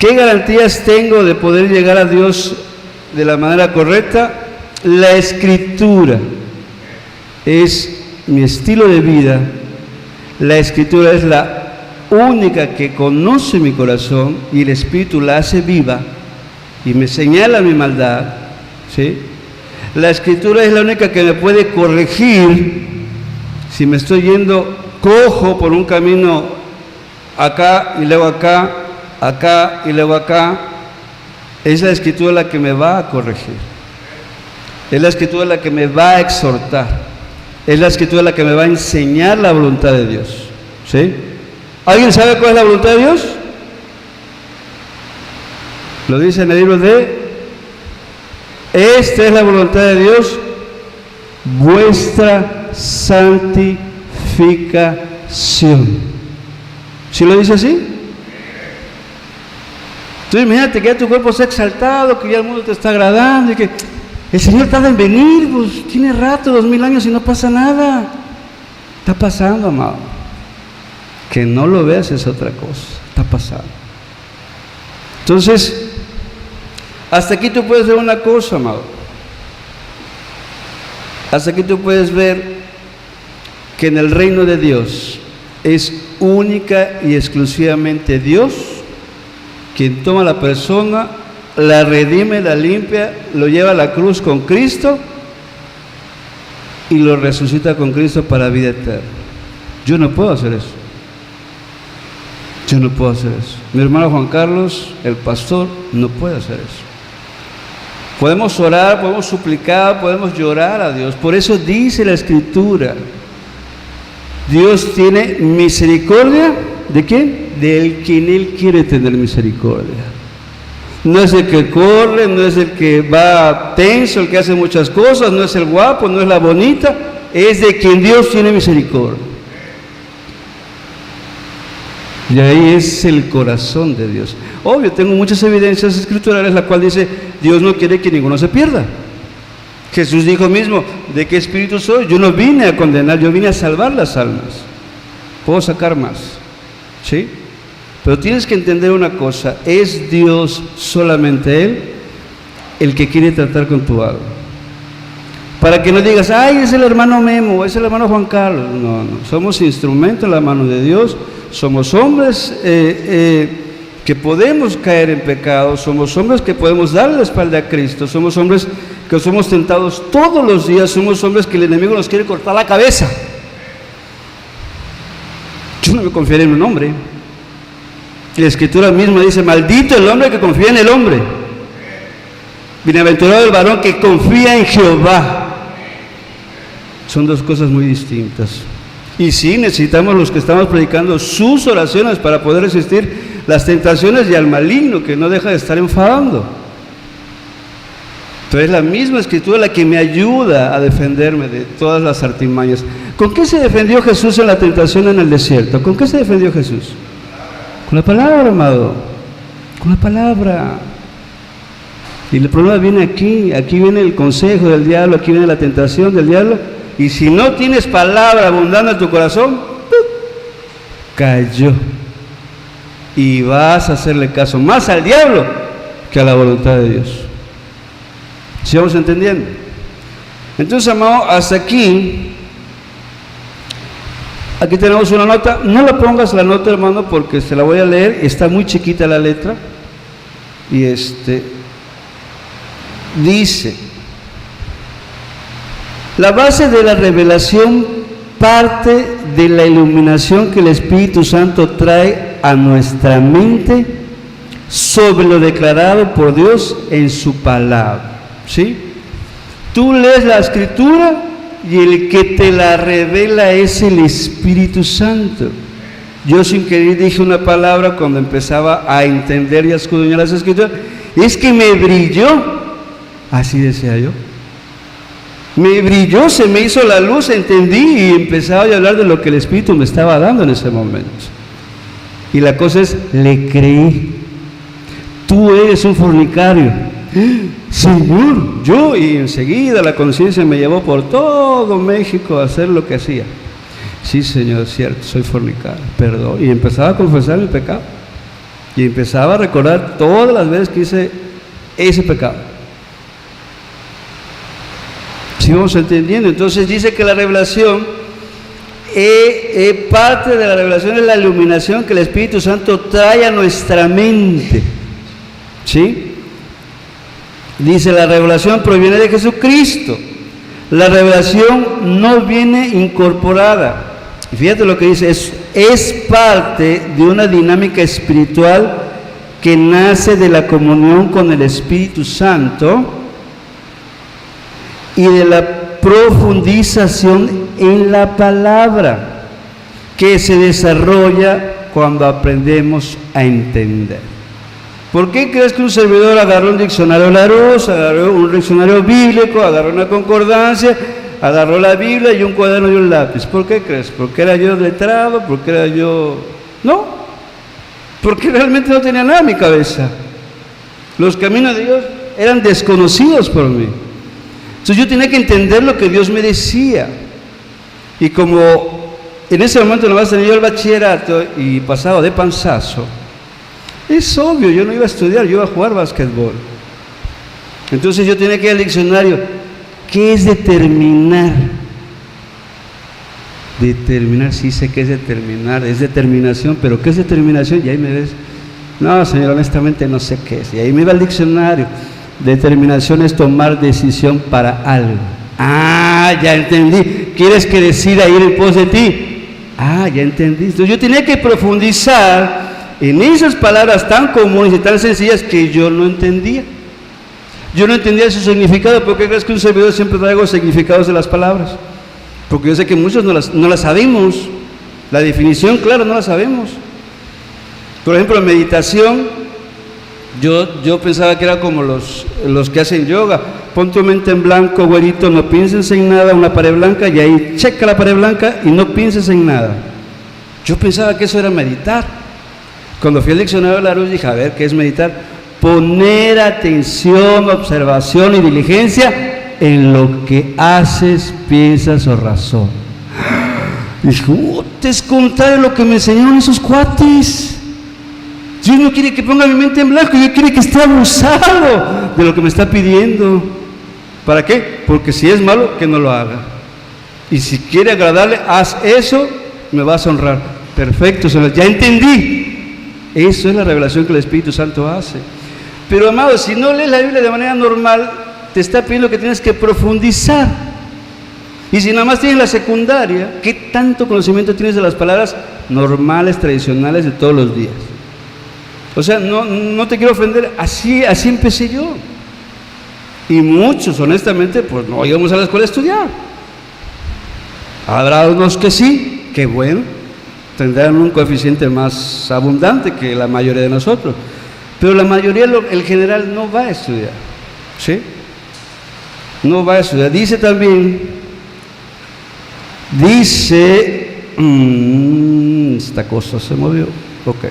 [SPEAKER 2] ¿Qué garantías tengo de poder llegar a Dios de la manera correcta? La Escritura es mi estilo de vida. La Escritura es la única que conoce mi corazón y el Espíritu la hace viva y me señala mi maldad, ¿sí? La Escritura es la única que me puede corregir si me estoy yendo cojo por un camino acá y luego acá, acá y luego acá. Es la Escritura la que me va a corregir, es la Escritura la que me va a exhortar, es la Escritura la que me va a enseñar la voluntad de Dios, ¿sí? ¿Alguien sabe cuál es la voluntad de Dios? Lo dice en el libro de esta es la voluntad de Dios, vuestra santificación. ¿Sí lo dice así? Entonces imagínate que ya tu cuerpo está exaltado, que ya el mundo te está agradando y que el Señor tarda en venir, pues tiene rato, 2000 años y no pasa nada. Está pasando, amado. Que no lo veas es otra cosa, está pasando. Entonces, hasta aquí tú puedes ver una cosa, amado. Hasta aquí tú puedes ver que en el reino de Dios es única y exclusivamente Dios quien toma a la persona, la redime, la limpia, lo lleva a la cruz con Cristo y lo resucita con Cristo para vida eterna. Yo no puedo hacer eso. Yo no puedo hacer eso. Mi hermano Juan Carlos, el pastor, no puede hacer eso. Podemos orar, podemos suplicar, podemos llorar a Dios. Por eso dice la Escritura, Dios tiene misericordia, ¿de quién? Del quien Él quiere tener misericordia. No es el que corre, no es el que va tenso, el que hace muchas cosas, no es el guapo, no es la bonita, es de quien Dios tiene misericordia. Y ahí es el corazón de Dios. Obvio, tengo muchas evidencias escriturales, la cual dice, Dios no quiere que ninguno se pierda. Jesús dijo mismo, ¿de qué espíritu soy? Yo no vine a condenar, yo vine a salvar las almas. Puedo sacar más, ¿sí? Pero tienes que entender una cosa, es Dios, solamente Él, el que quiere tratar con tu alma. Para que no digas, ay, es el hermano Memo, es el hermano Juan Carlos. No, no, somos instrumento en la mano de Dios, somos hombres que podemos caer en pecado, somos hombres que podemos darle la espalda a Cristo, somos hombres que somos tentados todos los días, somos hombres que el enemigo nos quiere cortar la cabeza. Yo no me confiaré en un hombre. La Escritura misma dice, maldito el hombre que confía en el hombre. Bienaventurado el varón que confía en Jehová. Son dos cosas muy distintas. Y sí, necesitamos los que estamos predicando sus oraciones para poder resistir las tentaciones y al maligno que no deja de estar enfadando. Entonces la misma escritura la que me ayuda a defenderme de todas las artimañas. ¿Con qué se defendió Jesús en la tentación en el desierto? ¿Con qué se defendió Jesús? Con la palabra, amado. Con la palabra. Y el problema viene aquí viene el consejo del diablo, aquí viene la tentación del diablo. Y si no tienes palabra abundante en tu corazón, cayó. Y vas a hacerle caso más al diablo que a la voluntad de Dios. ¿Sí vamos entendiendo? Entonces, amado, hasta aquí tenemos una nota. No la pongas la nota, hermano, porque se la voy a leer. Está muy chiquita la letra. Y dice: la base de la revelación parte de la iluminación que el Espíritu Santo trae a nuestra mente sobre lo declarado por Dios en su palabra. ¿Sí? Tú lees la escritura y el que te la revela es el Espíritu Santo. Yo sin querer dije una palabra cuando empezaba a entender y a escudriñar las escrituras. Es que me brilló, así decía yo. Me brilló, se me hizo la luz, entendí y empezaba a hablar de lo que el Espíritu me estaba dando en ese momento. Y la cosa es, le creí. Tú eres un fornicario. Señor, yo, y enseguida la conciencia me llevó por todo México a hacer lo que hacía. Sí, Señor, es cierto, soy fornicario, perdón. Y empezaba a confesar mi pecado. Y empezaba a recordar todas las veces que hice ese pecado. ¿Sí vamos entendiendo? Entonces dice que la revelación, parte de la revelación es la iluminación que el Espíritu Santo trae a nuestra mente. ¿Sí? Dice, la revelación proviene de Jesucristo. La revelación no viene incorporada. Y fíjate lo que dice, es parte de una dinámica espiritual que nace de la comunión con el Espíritu Santo y de la profundización en la palabra que se desarrolla cuando aprendemos a entender. ¿Por qué crees que un servidor agarró un diccionario Larousse, agarró un diccionario bíblico, agarró una concordancia, agarró la Biblia y un cuaderno y un lápiz? ¿Por qué crees? ¿Porque era yo letrado? ¿Porque era yo...? No, porque realmente no tenía nada en mi cabeza. Los caminos de Dios eran desconocidos por mí. Entonces yo tenía que entender lo que Dios me decía. Y como en ese momento nomás tenía yo el bachillerato y pasaba de panzazo, es obvio, yo no iba a estudiar, yo iba a jugar básquetbol. Entonces yo tenía que ir al diccionario. ¿Qué es determinar? Determinar, sí sé qué es determinar, es determinación, pero ¿qué es determinación? Y ahí me ves, no, señor, honestamente no sé qué es. Y ahí me iba al diccionario. Determinación es tomar decisión para algo. Ah, ya entendí. ¿Quieres que decida ir en pos de ti? Ah, ya entendí. Entonces yo tenía que profundizar en esas palabras tan comunes y tan sencillas que yo no entendía. Yo no entendía su significado. ¿Por qué crees que un servidor siempre traigo significados de las palabras? Porque yo sé que muchos no las sabemos. La definición, claro, no la sabemos. Por ejemplo, la meditación, yo pensaba que era como los que hacen yoga. Pon tu mente en blanco, güerito, no pienses en nada, una pared blanca, y ahí checa la pared blanca y no pienses en nada. Yo pensaba que eso era meditar. Cuando fui al diccionario de Larousse dije, a ver, ¿qué es meditar? Poner atención, observación y diligencia en lo que haces, piensas o razonas. Dije, es contrario a lo que me enseñaron esos cuates. Dios no quiere que ponga mi mente en blanco, Dios quiere que esté abusado de lo que me está pidiendo. ¿Para qué? Porque si es malo, que no lo haga. Y si quiere agradarle, haz eso, me vas a honrar. Perfecto, Señor, ya entendí. Eso es la revelación que el Espíritu Santo hace. Pero, amado, si no lees la Biblia de manera normal, te está pidiendo que tienes que profundizar. Y si nada más tienes la secundaria, ¿qué tanto conocimiento tienes de las palabras normales, tradicionales de todos los días? O sea, no te quiero ofender, así empecé yo. Y muchos, honestamente, pues no íbamos a la escuela a estudiar. Habrá unos que sí, qué bueno, tendrán un coeficiente más abundante que la mayoría de nosotros, pero la mayoría, el general, no va a estudiar, ¿sí? No va a estudiar. Dice también, esta cosa se movió, ok.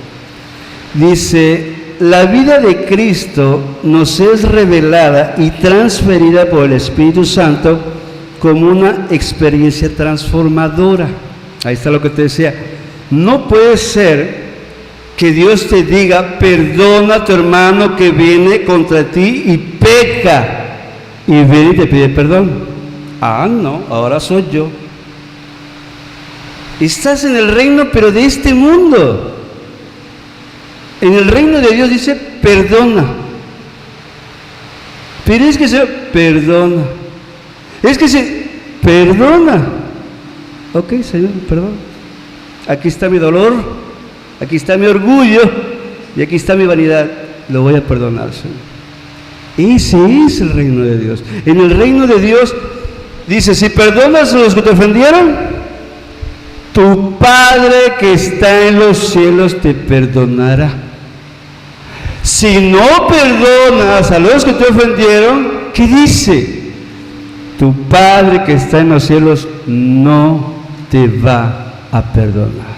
[SPEAKER 2] Dice, la vida de Cristo nos es revelada y transferida por el Espíritu Santo como una experiencia transformadora. Ahí está lo que te decía. No puede ser que Dios te diga, perdona a tu hermano que viene contra ti y peca, y viene y te pide perdón. Ah, no, ahora soy yo. Estás en el reino, pero de este mundo. En el reino de Dios dice, perdona. Pero es que se perdona. Es que se perdona. Ok, Señor, perdón. Aquí está mi dolor, aquí está mi orgullo y aquí está mi vanidad. Lo voy a perdonar, Señor. Ese es el reino de Dios. En el reino de Dios dice, si perdonas a los que te ofendieron, tu Padre que está en los cielos te perdonará. Si no perdonas a los que te ofendieron, ¿qué dice? Tu Padre que está en los cielos no te va a perdonar.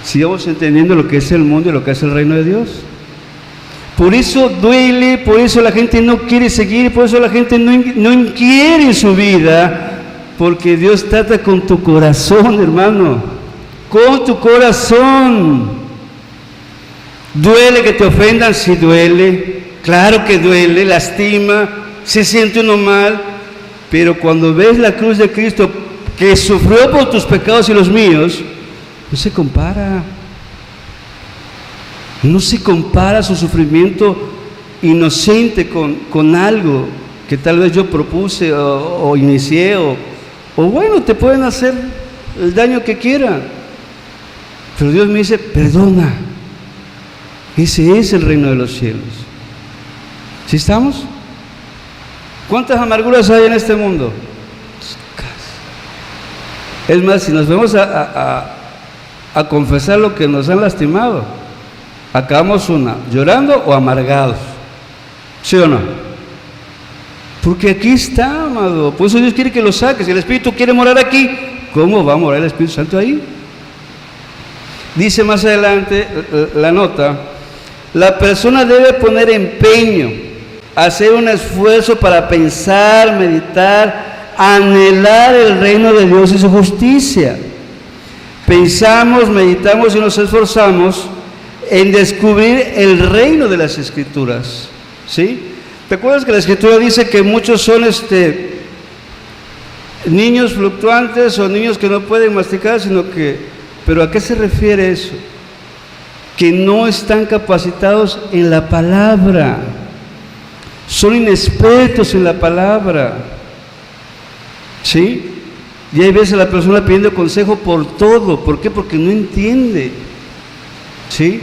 [SPEAKER 2] Si vamos entendiendo lo que es el mundo y lo que es el reino de Dios. Por eso duele, por eso la gente no quiere seguir, por eso la gente no inquiere su vida, porque Dios trata con tu corazón, hermano, con tu corazón. ¿Duele que te ofendan? Sí duele, claro que duele, lastima, se siente uno mal, pero cuando ves la cruz de Cristo que sufrió por tus pecados y los míos, no se compara. No se compara su sufrimiento inocente con algo que tal vez yo propuse o inicié o bueno, te pueden hacer el daño que quieran. Pero Dios me dice, perdona. Ese es el reino de los cielos. ¿Sí estamos? ¿Cuántas amarguras hay en este mundo? Es más, si nos vamos a confesar lo que nos han lastimado, acabamos llorando o amargados. ¿Sí o no? Porque aquí está, amado. Por eso Dios quiere que lo saques. Si el Espíritu quiere morar aquí, ¿cómo va a morar el Espíritu Santo ahí? Dice más adelante la nota, la persona debe poner empeño, hacer un esfuerzo para pensar, meditar, anhelar el reino de Dios y su justicia. Pensamos, meditamos y nos esforzamos en descubrir el reino de las Escrituras, ¿sí? ¿Te acuerdas que la Escritura dice que muchos son niños fluctuantes o niños que no pueden masticar, pero ¿a qué se refiere eso? Que no están capacitados en la palabra, son inexpertos en la palabra, ¿sí? Y hay veces la persona pidiendo consejo por todo. ¿Por qué? Porque no entiende, ¿sí?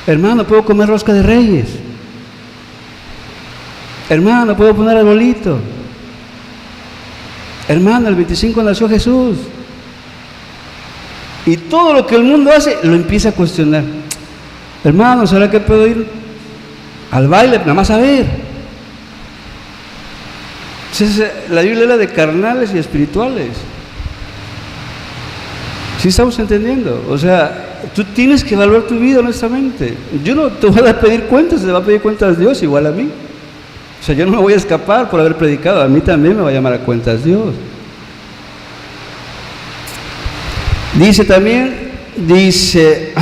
[SPEAKER 2] Hermano, ¿puedo comer rosca de Reyes? Hermano, ¿puedo poner arbolito? Hermano, el 25 nació Jesús. Y todo lo que el mundo hace, lo empieza a cuestionar. Hermano, ¿será que puedo ir al baile? Nada más a ver. Entonces, la Biblia habla de carnales y espirituales. ¿Sí estamos entendiendo? O sea, tú tienes que evaluar tu vida honestamente. Yo no te voy a pedir cuentas, te va a pedir cuentas Dios, igual a mí. O sea, yo no me voy a escapar por haber predicado, a mí también me va a llamar a cuentas Dios. Dice,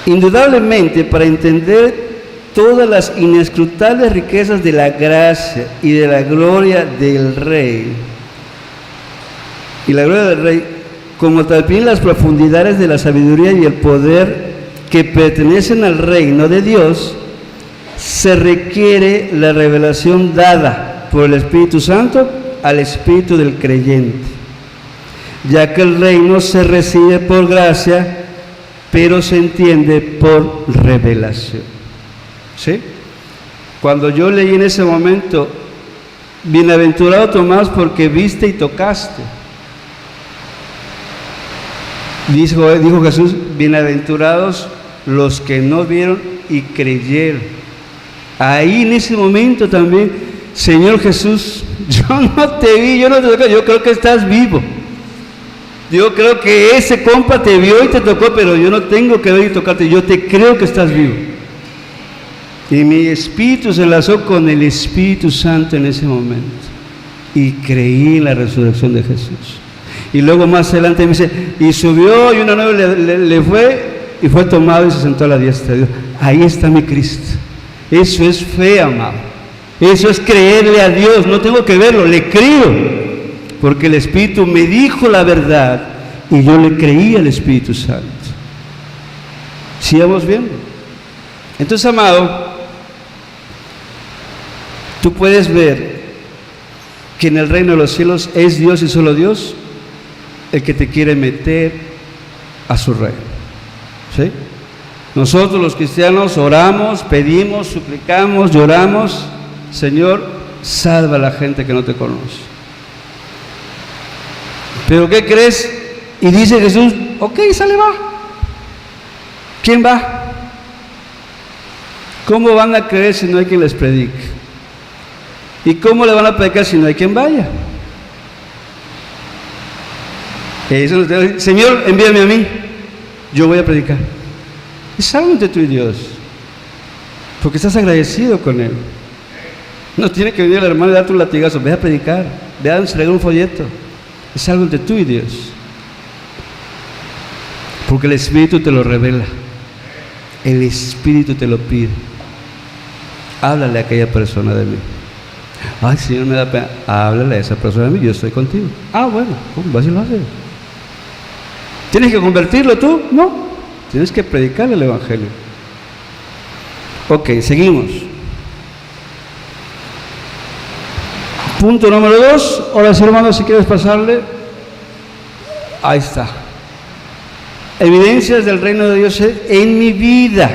[SPEAKER 2] indudablemente para entender todas las inescrutables riquezas de la gracia y de la gloria del Rey, como también las profundidades de la sabiduría y el poder que pertenecen al reino de Dios, se requiere la revelación dada por el Espíritu Santo al espíritu del creyente, ya que el reino se recibe por gracia, pero se entiende por revelación. ¿Sí? Cuando yo leí en ese momento Bienaventurado Tomás, porque viste y tocaste. Dijo Jesús, bienaventurados los que no vieron y creyeron. Ahí en ese momento también, Señor Jesús, yo no te vi, yo no te toqué, yo creo que estás vivo. Yo creo que ese compa te vio y te tocó, pero yo no tengo que ver y tocarte, yo te creo que estás vivo. Y mi espíritu se enlazó con el Espíritu Santo en ese momento. Y creí en la resurrección de Jesús. Y luego más adelante me dice, y subió y una nube le fue, y fue tomado y se sentó a la diestra de Dios. Ahí está mi Cristo. Eso es fe, amado. Eso es creerle a Dios. No tengo que verlo, le creo. Porque el Espíritu me dijo la verdad y yo le creí al Espíritu Santo. ¿Sí vamos viendo? Entonces, amado, tú puedes ver que en el reino de los cielos es Dios y solo Dios el que te quiere meter a su reino. ¿Sí? Nosotros los cristianos oramos, pedimos, suplicamos, lloramos, Señor, salva a la gente que no te conoce. ¿Pero qué crees? Y dice Jesús, ok, sale, va. ¿Quién va? ¿Cómo van a creer si no hay quien les predique? ¿Y cómo le van a predicar si no hay quien vaya? Señor, envíame a mí, yo voy a predicar. Es algo entre tú y Dios, porque estás agradecido con Él. No tiene que venir el hermano y darte un latigazo, ve a predicar, ve a entregar un folleto. Es algo entre tú y Dios, porque el Espíritu te lo revela, el Espíritu te lo pide. Háblale a aquella persona de mí. Ay, Señor, me da pena. Háblale a esa persona de mí, yo estoy contigo. Ah, bueno, vas y lo haces. ¿Tienes que convertirlo tú? No, tienes que predicarle el Evangelio. Ok, seguimos. Punto número 2. Ahora sí, hermanos, si quieres pasarle. Ahí está. Evidencias del reino de Dios en mi vida.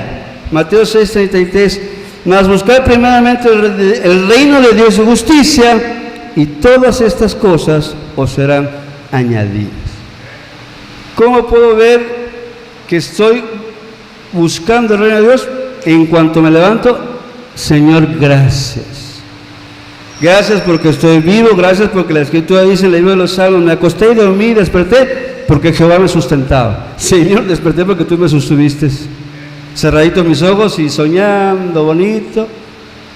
[SPEAKER 2] Mateo 6:33. Mas buscar primeramente el reino de Dios y su justicia, y todas estas cosas os serán añadidas. ¿Cómo puedo ver que estoy buscando el reino de Dios? En cuanto me levanto, Señor, gracias. Gracias porque estoy vivo, gracias porque la Escritura dice en el libro de los Salmos, me acosté y dormí, desperté porque Jehová me sustentaba. Señor, desperté porque tú me sostuviste. Cerraditos mis ojos y soñando bonito,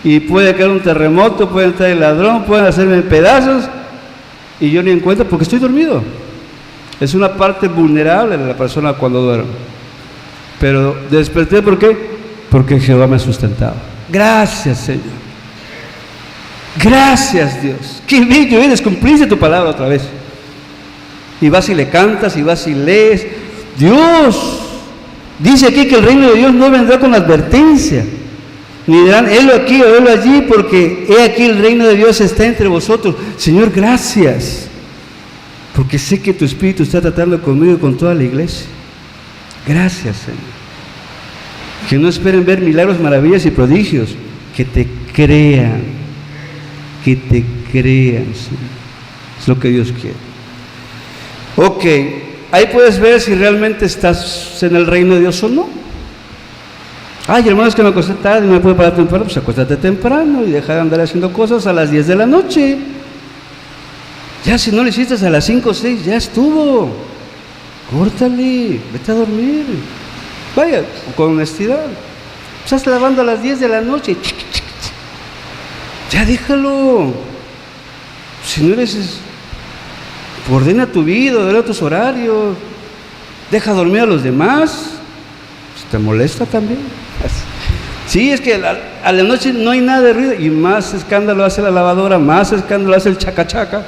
[SPEAKER 2] y puede caer un terremoto, puede entrar el ladrón, pueden hacerme pedazos, y yo ni en cuenta porque estoy dormido. Es una parte vulnerable de la persona cuando duerme. Pero desperté, ¿por qué? Porque Jehová me sustentaba. Gracias, Señor. Gracias, Dios. Qué bello eres, cumpliste tu palabra otra vez. Y vas y le cantas, y vas y lees. Dios dice aquí que el reino de Dios no vendrá con advertencia, ni dirán, helo aquí o helo allí, porque he aquí el reino de Dios está entre vosotros. Señor, gracias, porque sé que tu Espíritu está tratando conmigo y con toda la iglesia. Gracias, Señor. Que no esperen ver milagros, maravillas y prodigios, que te crean, Señor. Es lo que Dios quiere. Ok, ahí puedes ver si realmente estás en el reino de Dios o no. Ay, hermano, es que me acosté tarde y no me puedo parar temprano. Pues acuéstate temprano y deja de andar haciendo cosas a las 10 de la noche. Ya si no lo hiciste a las 5 o 6, ya estuvo. Córtale, vete a dormir. Vaya, con honestidad. Estás lavando a las 10 de la noche. Ya déjalo. Si no eres... ordena tu vida, ordena tus horarios, deja dormir a los demás. ¿Te molesta también? Sí, es que a la noche no hay nada de ruido, y más escándalo hace la lavadora, más escándalo hace el chacachaca,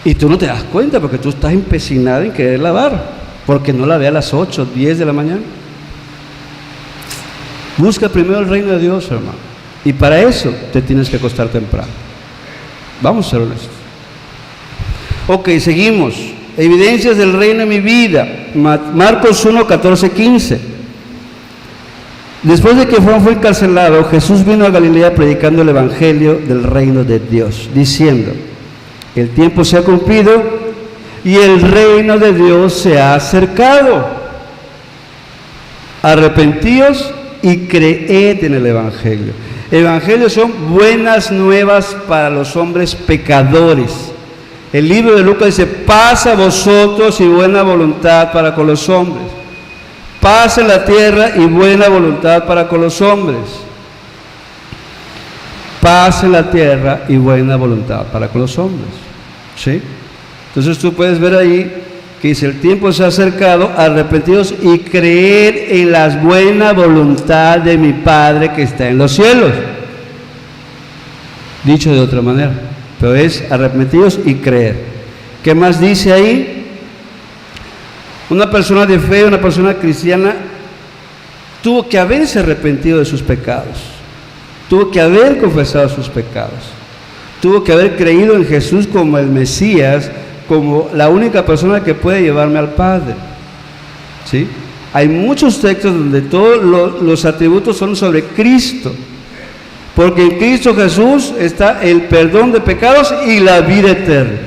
[SPEAKER 2] y tú no te das cuenta porque tú estás empecinado en querer lavar, porque no la ve a las 8, 10 de la mañana. Busca primero el reino de Dios, hermano, y para eso te tienes que acostar temprano. Vamos a ser honestos. Ok, seguimos. Evidencias del reino en mi vida. Marcos 1, 14, 15. Después de que Juan fue encarcelado, Jesús vino a Galilea predicando el evangelio del reino de Dios, diciendo: el tiempo se ha cumplido y el reino de Dios se ha acercado. Arrepentíos y creed en el evangelio. El evangelio son buenas nuevas para los hombres pecadores. El libro de Lucas dice: paz a vosotros y buena voluntad para con los hombres. Paz en la tierra y buena voluntad para con los hombres. Paz en la tierra y buena voluntad para con los hombres. ¿Sí? Entonces tú puedes ver ahí que dice: el tiempo se ha acercado, arrepentidos y creer en la buena voluntad de mi Padre que está en los cielos. Dicho de otra manera, pero es arrepentidos y creer. ¿Qué más dice ahí? Una persona de fe, una persona cristiana, tuvo que haberse arrepentido de sus pecados, tuvo que haber confesado sus pecados, tuvo que haber creído en Jesús como el Mesías, como la única persona que puede llevarme al Padre. ¿Sí? Hay muchos textos donde todos los atributos son sobre Cristo, porque en Cristo Jesús está el perdón de pecados y la vida eterna.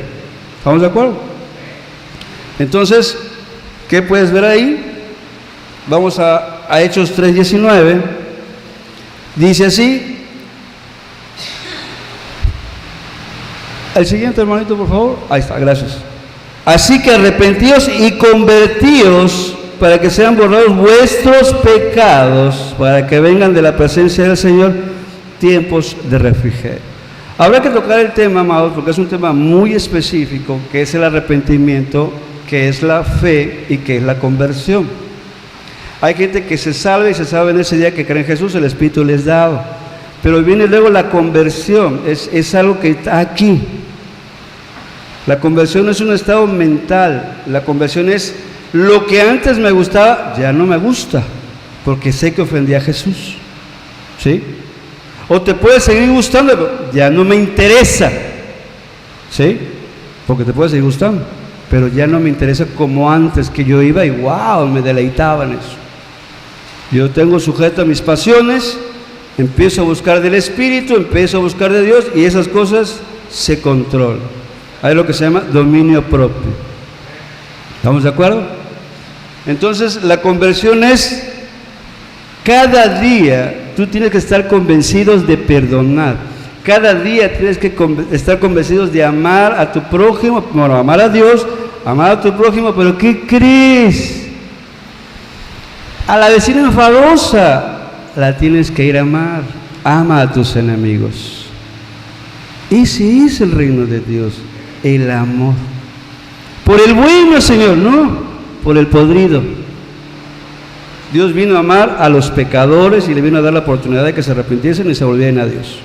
[SPEAKER 2] ¿Estamos de acuerdo? Entonces, ¿qué puedes ver ahí? Vamos a Hechos 3:19. Dice así. El siguiente, hermanito, por favor. Ahí está, gracias. Así que arrepentíos y convertíos para que sean borrados vuestros pecados, para que vengan de la presencia del Señor tiempos de refrigerio. Habrá que tocar el tema, amados, porque es un tema muy específico, que es el arrepentimiento, que es la fe y que es la conversión. Hay gente que se salva y se salva en ese día que cree en Jesús, el Espíritu les da dado. Pero viene luego la conversión, es algo que está aquí. La conversión no es un estado mental, la conversión es lo que antes me gustaba, ya no me gusta, porque sé que ofendí a Jesús. ¿Sí? O te puede seguir gustando, pero ya no me interesa. ¿Sí? Porque te puede seguir gustando, pero ya no me interesa como antes, que yo iba y wow, me deleitaba en eso. Yo tengo sujeto a mis pasiones, empiezo a buscar del Espíritu, empiezo a buscar de Dios y esas cosas se controlan. Hay lo que se llama dominio propio. ¿Estamos de acuerdo? Entonces la conversión es cada día tú tienes que estar convencidos de perdonar. Cada día tienes que estar convencidos de amar a tu prójimo, bueno, amar a Dios, amar a tu prójimo, pero ¿qué crees? A la vecina enfadosa la tienes que ir a amar. Ama a tus enemigos. Ese es el reino de Dios, el amor. Por el bueno, Señor, no por el podrido. Dios vino a amar a los pecadores y le vino a dar la oportunidad de que se arrepintiesen y se volvieran a Dios.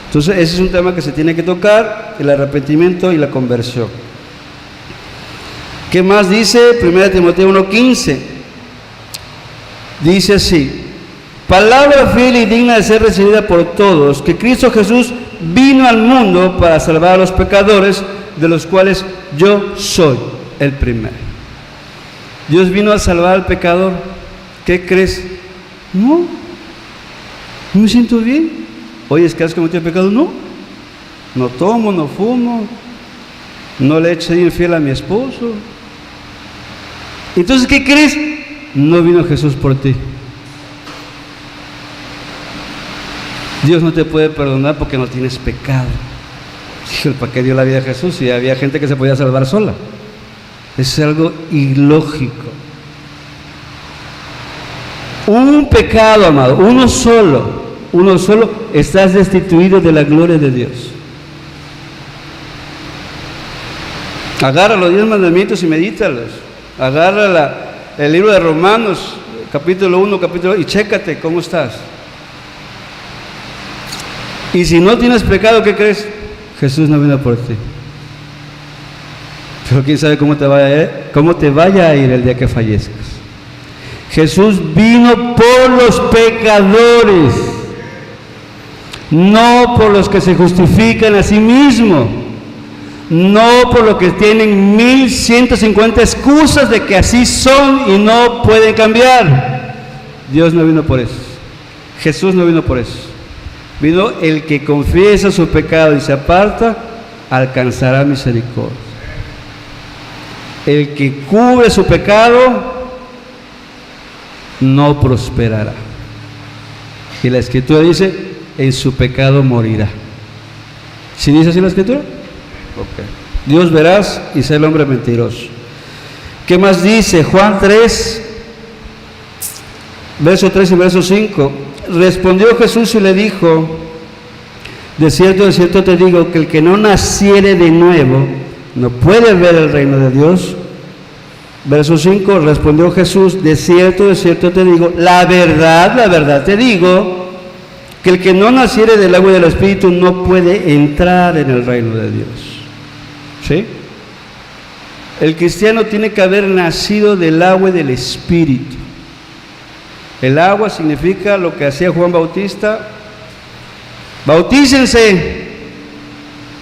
[SPEAKER 2] Entonces ese es un tema que se tiene que tocar, el arrepentimiento y la conversión. ¿Qué más dice? 1 Timoteo 1:15. Dice así: palabra fiel y digna de ser recibida por todos, que Cristo Jesús vino al mundo para salvar a los pecadores, de los cuales yo soy el primero. Dios vino a salvar al pecador. ¿Qué crees? No me siento bien. Oye, ¿es que has cometido pecado? No tomo, no fumo, no le he hecho infiel a mi esposo. Entonces, ¿qué crees? No vino Jesús por ti. Dios no te puede perdonar porque no tienes pecado. ¿Para qué dio la vida a Jesús si había gente que se podía salvar sola? Es algo ilógico. Un pecado, amado, uno solo, estás destituido de la gloria de Dios. Agarra los 10 mandamientos y medítalos. Agarra el libro de Romanos, capítulo 1, capítulo 2, y chécate cómo estás. Y si no tienes pecado, ¿qué crees? Jesús no vino por ti. Pero quién sabe cómo te vaya a ir el día que fallezcas. Jesús vino por los pecadores, no por los que se justifican a sí mismos, no por los que tienen 1150 excusas de que así son y no pueden cambiar. Dios no vino por eso. Jesús no vino por eso. Vino el que confiesa su pecado y se aparta, alcanzará misericordia. El que cubre su pecado no prosperará. Y la Escritura dice, en su pecado morirá. ¿Sí dice así la Escritura? Okay. Dios verás y sé el hombre mentiroso. ¿Qué más dice? Juan 3, verso 3 y verso 5. Respondió Jesús y le dijo, de cierto te digo, que el que no naciere de nuevo no puede ver el reino de Dios. Verso 5, respondió Jesús, de cierto te digo, la verdad te digo, que el que no naciere del agua y del Espíritu no puede entrar en el reino de Dios. ¿Sí? El cristiano tiene que haber nacido del agua y del Espíritu. El agua significa lo que hacía Juan Bautista: bautícense,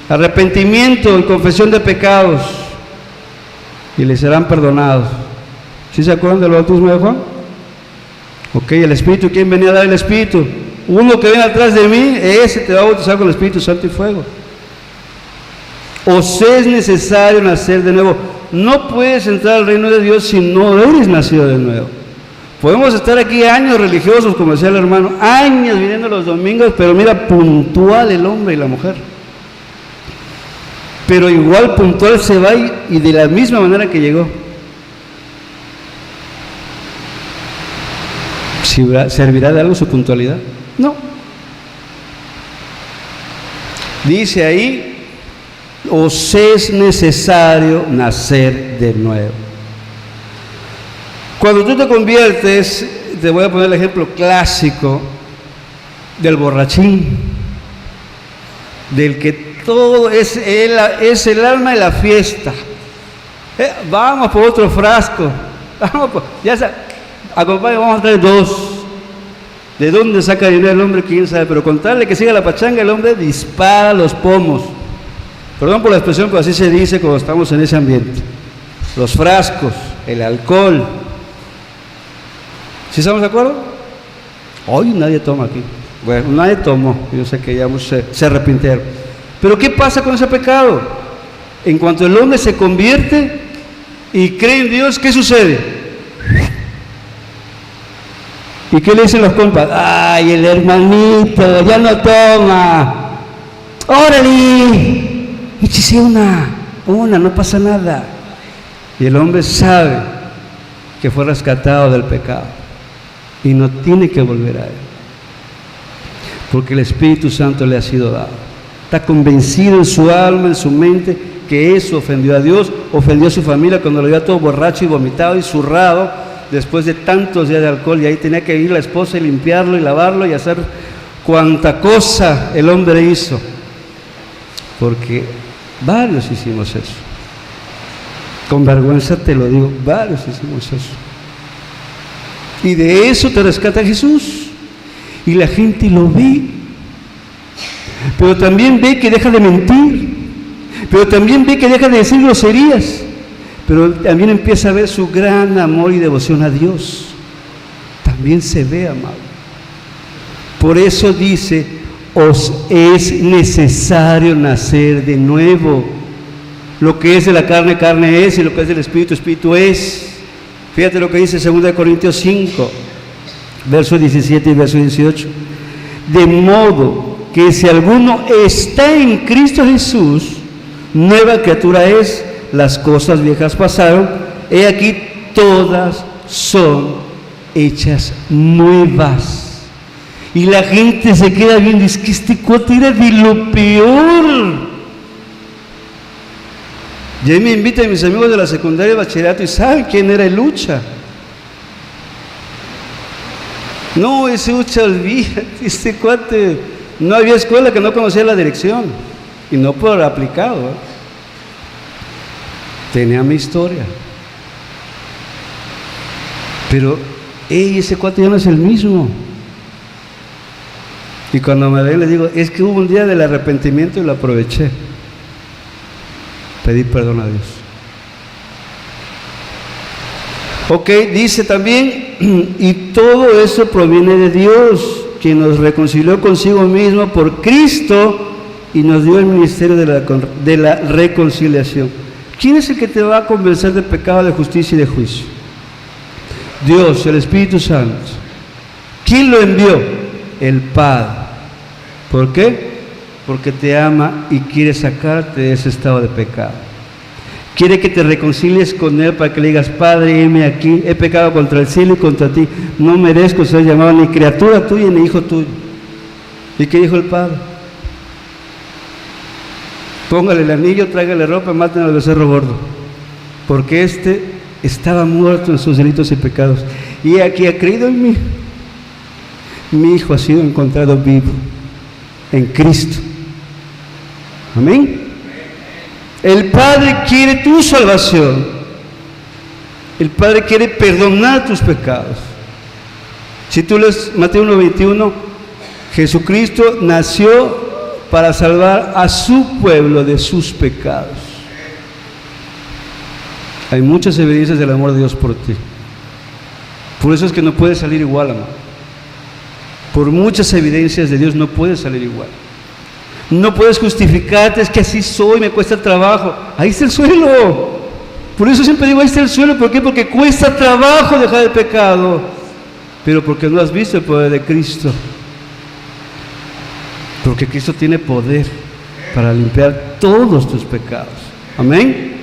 [SPEAKER 2] arrepentimiento y confesión de pecados, y les serán perdonados. ¿Sí se acuerdan del bautismo de Juan? Ok, el Espíritu, ¿quién venía a dar el Espíritu? Uno que viene atrás de mí, ese te va a bautizar con el Espíritu Santo y fuego. Os es necesario nacer de nuevo. No puedes entrar al reino de Dios si no eres nacido de nuevo. Podemos estar aquí años religiosos, como decía el hermano, años viniendo los domingos, pero mira, puntual el hombre y la mujer. Pero igual puntual se va y de la misma manera que llegó. ¿Servirá de algo su puntualidad? No. Dice ahí, os es necesario nacer de nuevo. Cuando tú te conviertes, te voy a poner el ejemplo clásico del borrachín, del que todo es el alma de la fiesta. Vamos por otro frasco, acompañe, vamos a traer 2. ¿De dónde saca dinero el hombre? Quién sabe, pero contarle que siga la pachanga, el hombre dispara los pomos. Perdón por la expresión, pero así se dice cuando estamos en ese ambiente. Los frascos, el alcohol. ¿Sí estamos de acuerdo? Hoy nadie toma aquí. Bueno, nadie tomó, yo sé que ya se arrepintieron. Pero ¿qué pasa con ese pecado? En cuanto el hombre se convierte y cree en Dios, ¿qué sucede? ¿Y qué le dicen los compas? ¡Ay, el hermanito ya no toma! ¡Órale! Échese una, no pasa nada. Y el hombre sabe que fue rescatado del pecado y no tiene que volver a él, porque el Espíritu Santo le ha sido dado. Está convencido en su alma, en su mente, que eso ofendió a Dios, ofendió a su familia cuando lo veía todo borracho y vomitado y zurrado después de tantos días de alcohol, y ahí tenía que ir la esposa y limpiarlo y lavarlo y hacer cuanta cosa el hombre hizo, porque varios hicimos eso. Con vergüenza te lo digo, varios hicimos eso. Y de eso te rescata Jesús. Y la gente lo ve. Pero también ve que deja de mentir. Pero también ve que deja de decir groserías. Pero también empieza a ver su gran amor y devoción a Dios. También se ve, amado. Por eso dice, os es necesario nacer de nuevo. Lo que es de la carne, carne es, y lo que es del Espíritu, Espíritu es. Fíjate lo que dice 2 Corintios 5, verso 17 y verso 18. De modo que si alguno está en Cristo Jesús, nueva criatura es, las cosas viejas pasaron, he aquí todas son hechas nuevas. Y la gente se queda viendo, es que este cuate era de lo peor. Y ahí me invitan mis amigos de la secundaria y bachillerato y saben quién era el Lucha. No, ese Lucha, olvídate, este cuate, no había escuela que no conocía la dirección, y no por aplicado, tenía mi historia. Pero, ese cuate ya no es el mismo. Y cuando me ven les digo, es que hubo un día del arrepentimiento y lo aproveché. Pedir perdón a Dios. Ok, dice también Y todo eso proviene de Dios, quien nos reconcilió consigo mismo por Cristo y nos dio el ministerio de la reconciliación. ¿Quién es el que te va a convencer de pecado, de justicia y de juicio? Dios, el Espíritu Santo. ¿Quién lo envió? El Padre. ¿Por qué? Porque te ama y quiere sacarte de ese estado de pecado. Quiere que te reconcilies con Él para que le digas: Padre, heme aquí, he pecado contra el cielo y contra ti, no merezco ser llamado ni criatura tuya ni hijo tuyo. ¿Y qué dijo el Padre? Póngale el anillo, tráigale ropa, maten al becerro gordo, porque este estaba muerto en sus delitos y pecados, y aquí ha creído en mí. Mi hijo ha sido encontrado vivo en Cristo. Amén. El Padre quiere tu salvación. El Padre quiere perdonar tus pecados. Si tú lees Mateo 1:21, Jesucristo nació para salvar a su pueblo de sus pecados. Hay muchas evidencias del amor de Dios por ti. Por eso es que no puedes salir igual, amado. Por muchas evidencias de Dios no puedes salir igual. No puedes justificarte: es que así soy, me cuesta trabajo. Ahí está el suelo. Por eso siempre digo: ahí está el suelo. ¿Por qué? Porque cuesta trabajo dejar el pecado, pero porque no has visto el poder de Cristo. Porque Cristo tiene poder para limpiar todos tus pecados. Amén.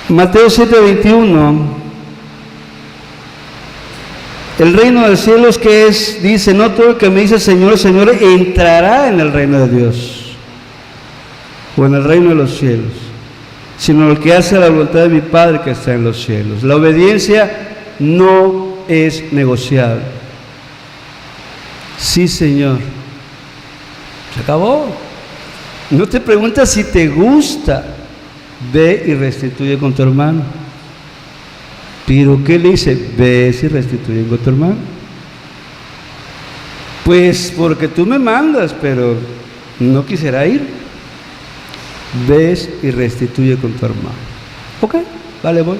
[SPEAKER 2] Mateo 7:21. El reino de los cielos, que es, dice: no todo el que me dice Señor, Señor, entrará en el reino de Dios o en el reino de los cielos, sino el que hace la voluntad de mi Padre que está en los cielos. La obediencia no es negociable. Sí, Señor. Se acabó. No te preguntas si te gusta. Ve y restituye con tu hermano. Pero ¿qué le dice? Ves y restituye con tu hermano. Pues porque tú me mandas, pero no quisiera ir. Ves y restituye con tu hermano. Ok, vale, voy.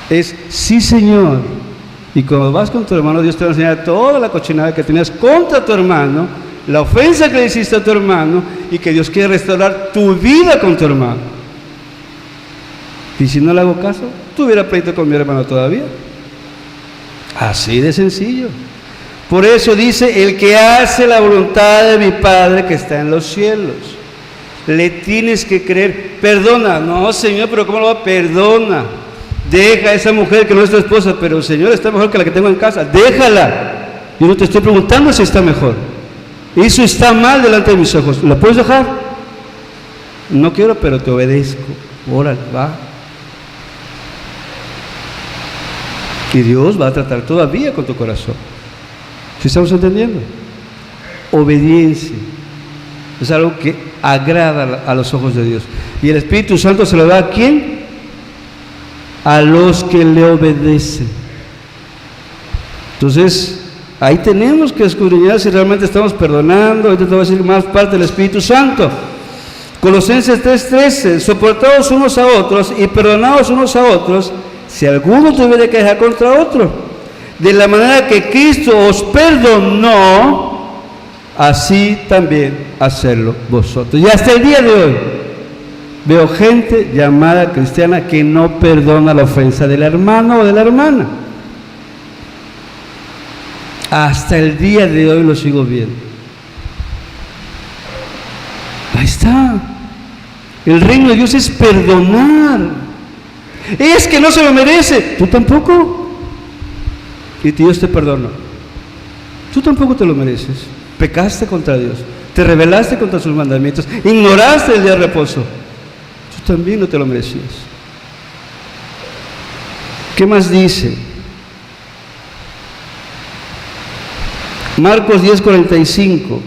[SPEAKER 2] Es sí, Señor. Y cuando vas con tu hermano, Dios te va a enseñar toda la cochinada que tenías contra tu hermano, la ofensa que le hiciste a tu hermano, y que Dios quiere restaurar tu vida con tu hermano. Y si no le hago caso, tuviera pleito con mi hermano todavía. Así de sencillo. Por eso dice: el que hace la voluntad de mi Padre que está en los cielos. Le tienes que creer. Perdona. No, Señor, pero ¿cómo lo va a perdonar? Deja a esa mujer que no es tu esposa. Pero, Señor, está mejor que la que tengo en casa. Déjala. Yo no te estoy preguntando si está mejor. Eso está mal delante de mis ojos. ¿La puedes dejar? No quiero, pero te obedezco. Órale, va. Y Dios va a tratar todavía con tu corazón. ¿Sí estamos entendiendo? Obediencia es algo que agrada a los ojos de Dios. Y el Espíritu Santo se lo da ¿a quién? A los que le obedecen. Entonces, ahí tenemos que escudriñar si realmente estamos perdonando. Ahorita te voy a decir más parte del Espíritu Santo. Colosenses 3:13: soportaos unos a otros y perdonaos unos a otros, si alguno tuviera que dejar contra otro, de la manera que Cristo os perdonó, así también hacerlo vosotros. Y hasta el día de hoy veo gente llamada cristiana que no perdona la ofensa del hermano o de la hermana. Hasta el día de hoy lo sigo viendo. Ahí está. El reino de Dios es perdonar. Es que no se lo merece. Tú tampoco. Y Dios te perdona. Tú tampoco te lo mereces. Pecaste contra Dios. Te rebelaste contra sus mandamientos. Ignoraste el día de reposo. Tú también no te lo merecías. ¿Qué más dice? Marcos 10:45.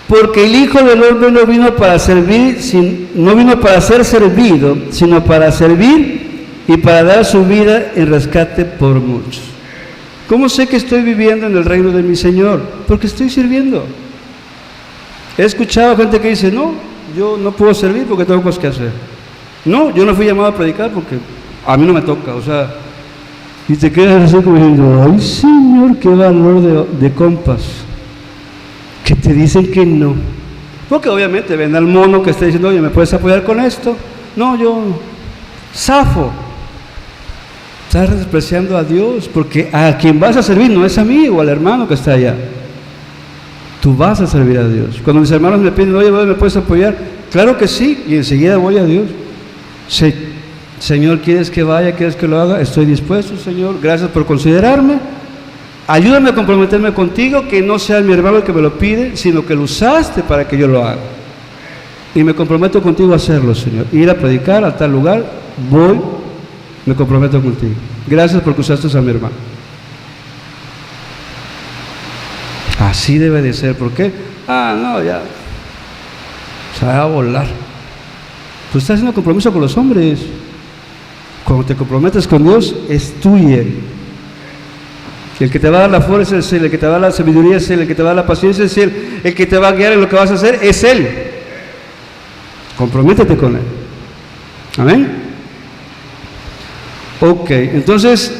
[SPEAKER 2] Porque el Hijo del Hombre no vino para servir, no vino para ser servido, sino para servir y para dar su vida en rescate por muchos. ¿Cómo sé que estoy viviendo en el reino de mi Señor? Porque estoy sirviendo. He escuchado gente que dice: no, yo no puedo servir porque tengo cosas que hacer. No, yo no fui llamado a predicar porque a mí no me toca. O sea, Y te quedas así como diciendo, ay Señor, qué valor de compas, que te dicen que no. Porque obviamente ven al mono que está diciendo, oye, ¿me puedes apoyar con esto? No, yo zafo. Estás despreciando a Dios, porque a quien vas a servir no es a mí o al hermano que está allá. Tú vas a servir a Dios. Cuando mis hermanos me piden, oye, ¿me puedes apoyar? Claro que sí, y enseguida voy a Dios. Señor, ¿quieres que vaya? ¿Quieres que lo haga? Estoy dispuesto, Señor. Gracias por considerarme. Ayúdame a comprometerme contigo, que no sea mi hermano el que me lo pide, sino que lo usaste para que yo lo haga. Y me comprometo contigo a hacerlo, Señor. Ir a predicar a tal lugar, voy, me comprometo contigo. Gracias porque usaste a mi hermano. Así debe de ser. ¿Por qué? No, ya se va a volar. Tú estás haciendo compromiso con los hombres. Cuando te comprometes con Dios, es tú y Él. El que te va a dar la fuerza es Él, el que te va a dar la sabiduría es Él, el que te va a dar la paciencia es Él, el que te va a guiar en lo que vas a hacer es Él. Comprométete con Él. Amén. Ok, entonces,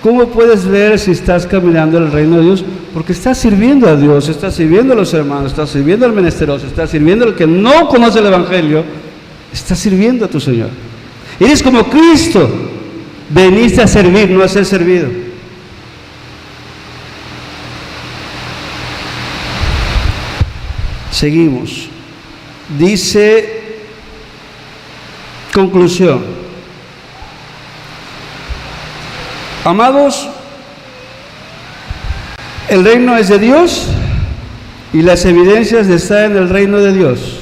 [SPEAKER 2] ¿cómo puedes ver si estás caminando en el reino de Dios? Porque estás sirviendo a Dios, estás sirviendo a los hermanos, estás sirviendo al menesteroso, estás sirviendo al que no conoce el Evangelio, estás sirviendo a tu Señor. Eres como Cristo, veniste a servir, no a ser servido. Seguimos. Dice, conclusión. Amados, el reino es de Dios y las evidencias de estar en el reino de Dios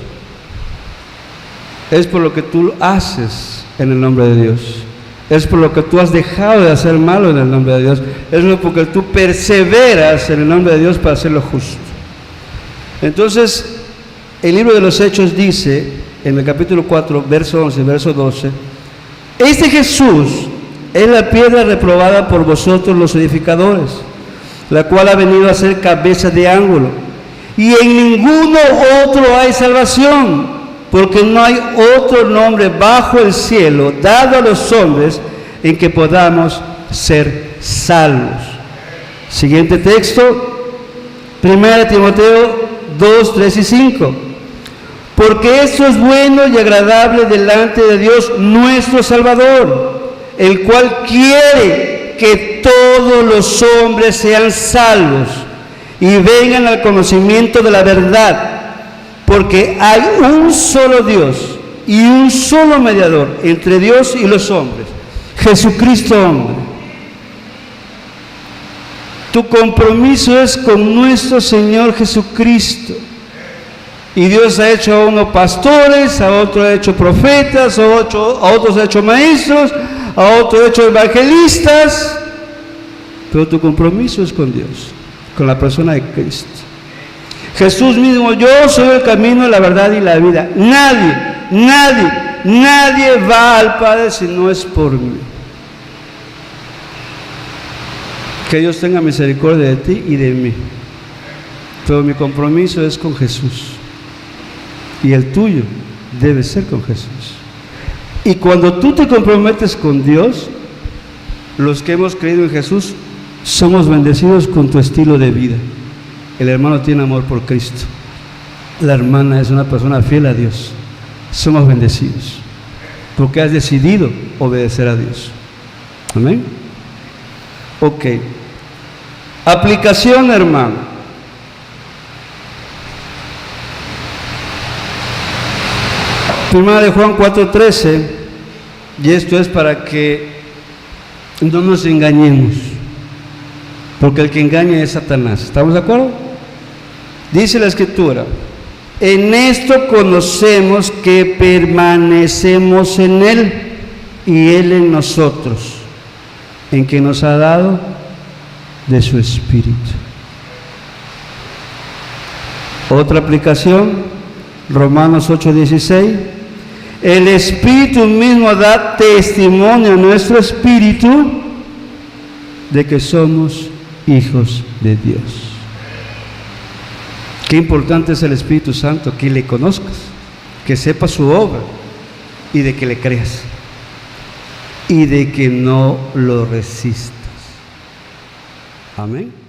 [SPEAKER 2] es por lo que tú haces en el nombre de Dios, es por lo que tú has dejado de hacer malo en el nombre de Dios, es porque tú perseveras en el nombre de Dios para hacer lo justo. Entonces, el libro de los Hechos dice, en el capítulo 4, verso 11, verso 12, este Jesús es la piedra reprobada por vosotros los edificadores, la cual ha venido a ser cabeza de ángulo, y en ninguno otro hay salvación, porque no hay otro nombre bajo el cielo dado a los hombres en que podamos ser salvos. Siguiente texto, 1 Timoteo 2, 3 y 5. Porque esto es bueno y agradable delante de Dios nuestro Salvador, el cual quiere que todos los hombres sean salvos y vengan al conocimiento de la verdad, porque hay un solo Dios y un solo mediador entre Dios y los hombres, Jesucristo hombre. Tu compromiso es con nuestro Señor Jesucristo. Y Dios ha hecho a uno pastores, a otro ha hecho profetas, a otros ha hecho maestros, a otros ha hecho evangelistas. Pero tu compromiso es con Dios, con la persona de Cristo. Jesús mismo, yo soy el camino, la verdad y la vida. Nadie va al Padre si no es por mí. Que Dios tenga misericordia de ti y de mí. Pero mi compromiso es con Jesús. Y el tuyo debe ser con Jesús. Y cuando tú te comprometes con Dios, los que hemos creído en Jesús, somos bendecidos con tu estilo de vida. El hermano tiene amor por Cristo. La hermana es una persona fiel a Dios. Somos bendecidos porque has decidido obedecer a Dios. Amén. Ok. Aplicación, hermano. Primera de Juan 4:13, y esto es para que no nos engañemos, porque el que engaña es Satanás. ¿Estamos de acuerdo? Dice la Escritura, en esto conocemos que permanecemos en Él y Él en nosotros, en que nos ha dado de su Espíritu. Otra aplicación, Romanos 8:16, el Espíritu mismo da testimonio a nuestro espíritu de que somos hijos de Dios. Qué importante es el Espíritu Santo, que le conozcas, que sepas su obra y de que le creas. y de que no lo resistas. Amén.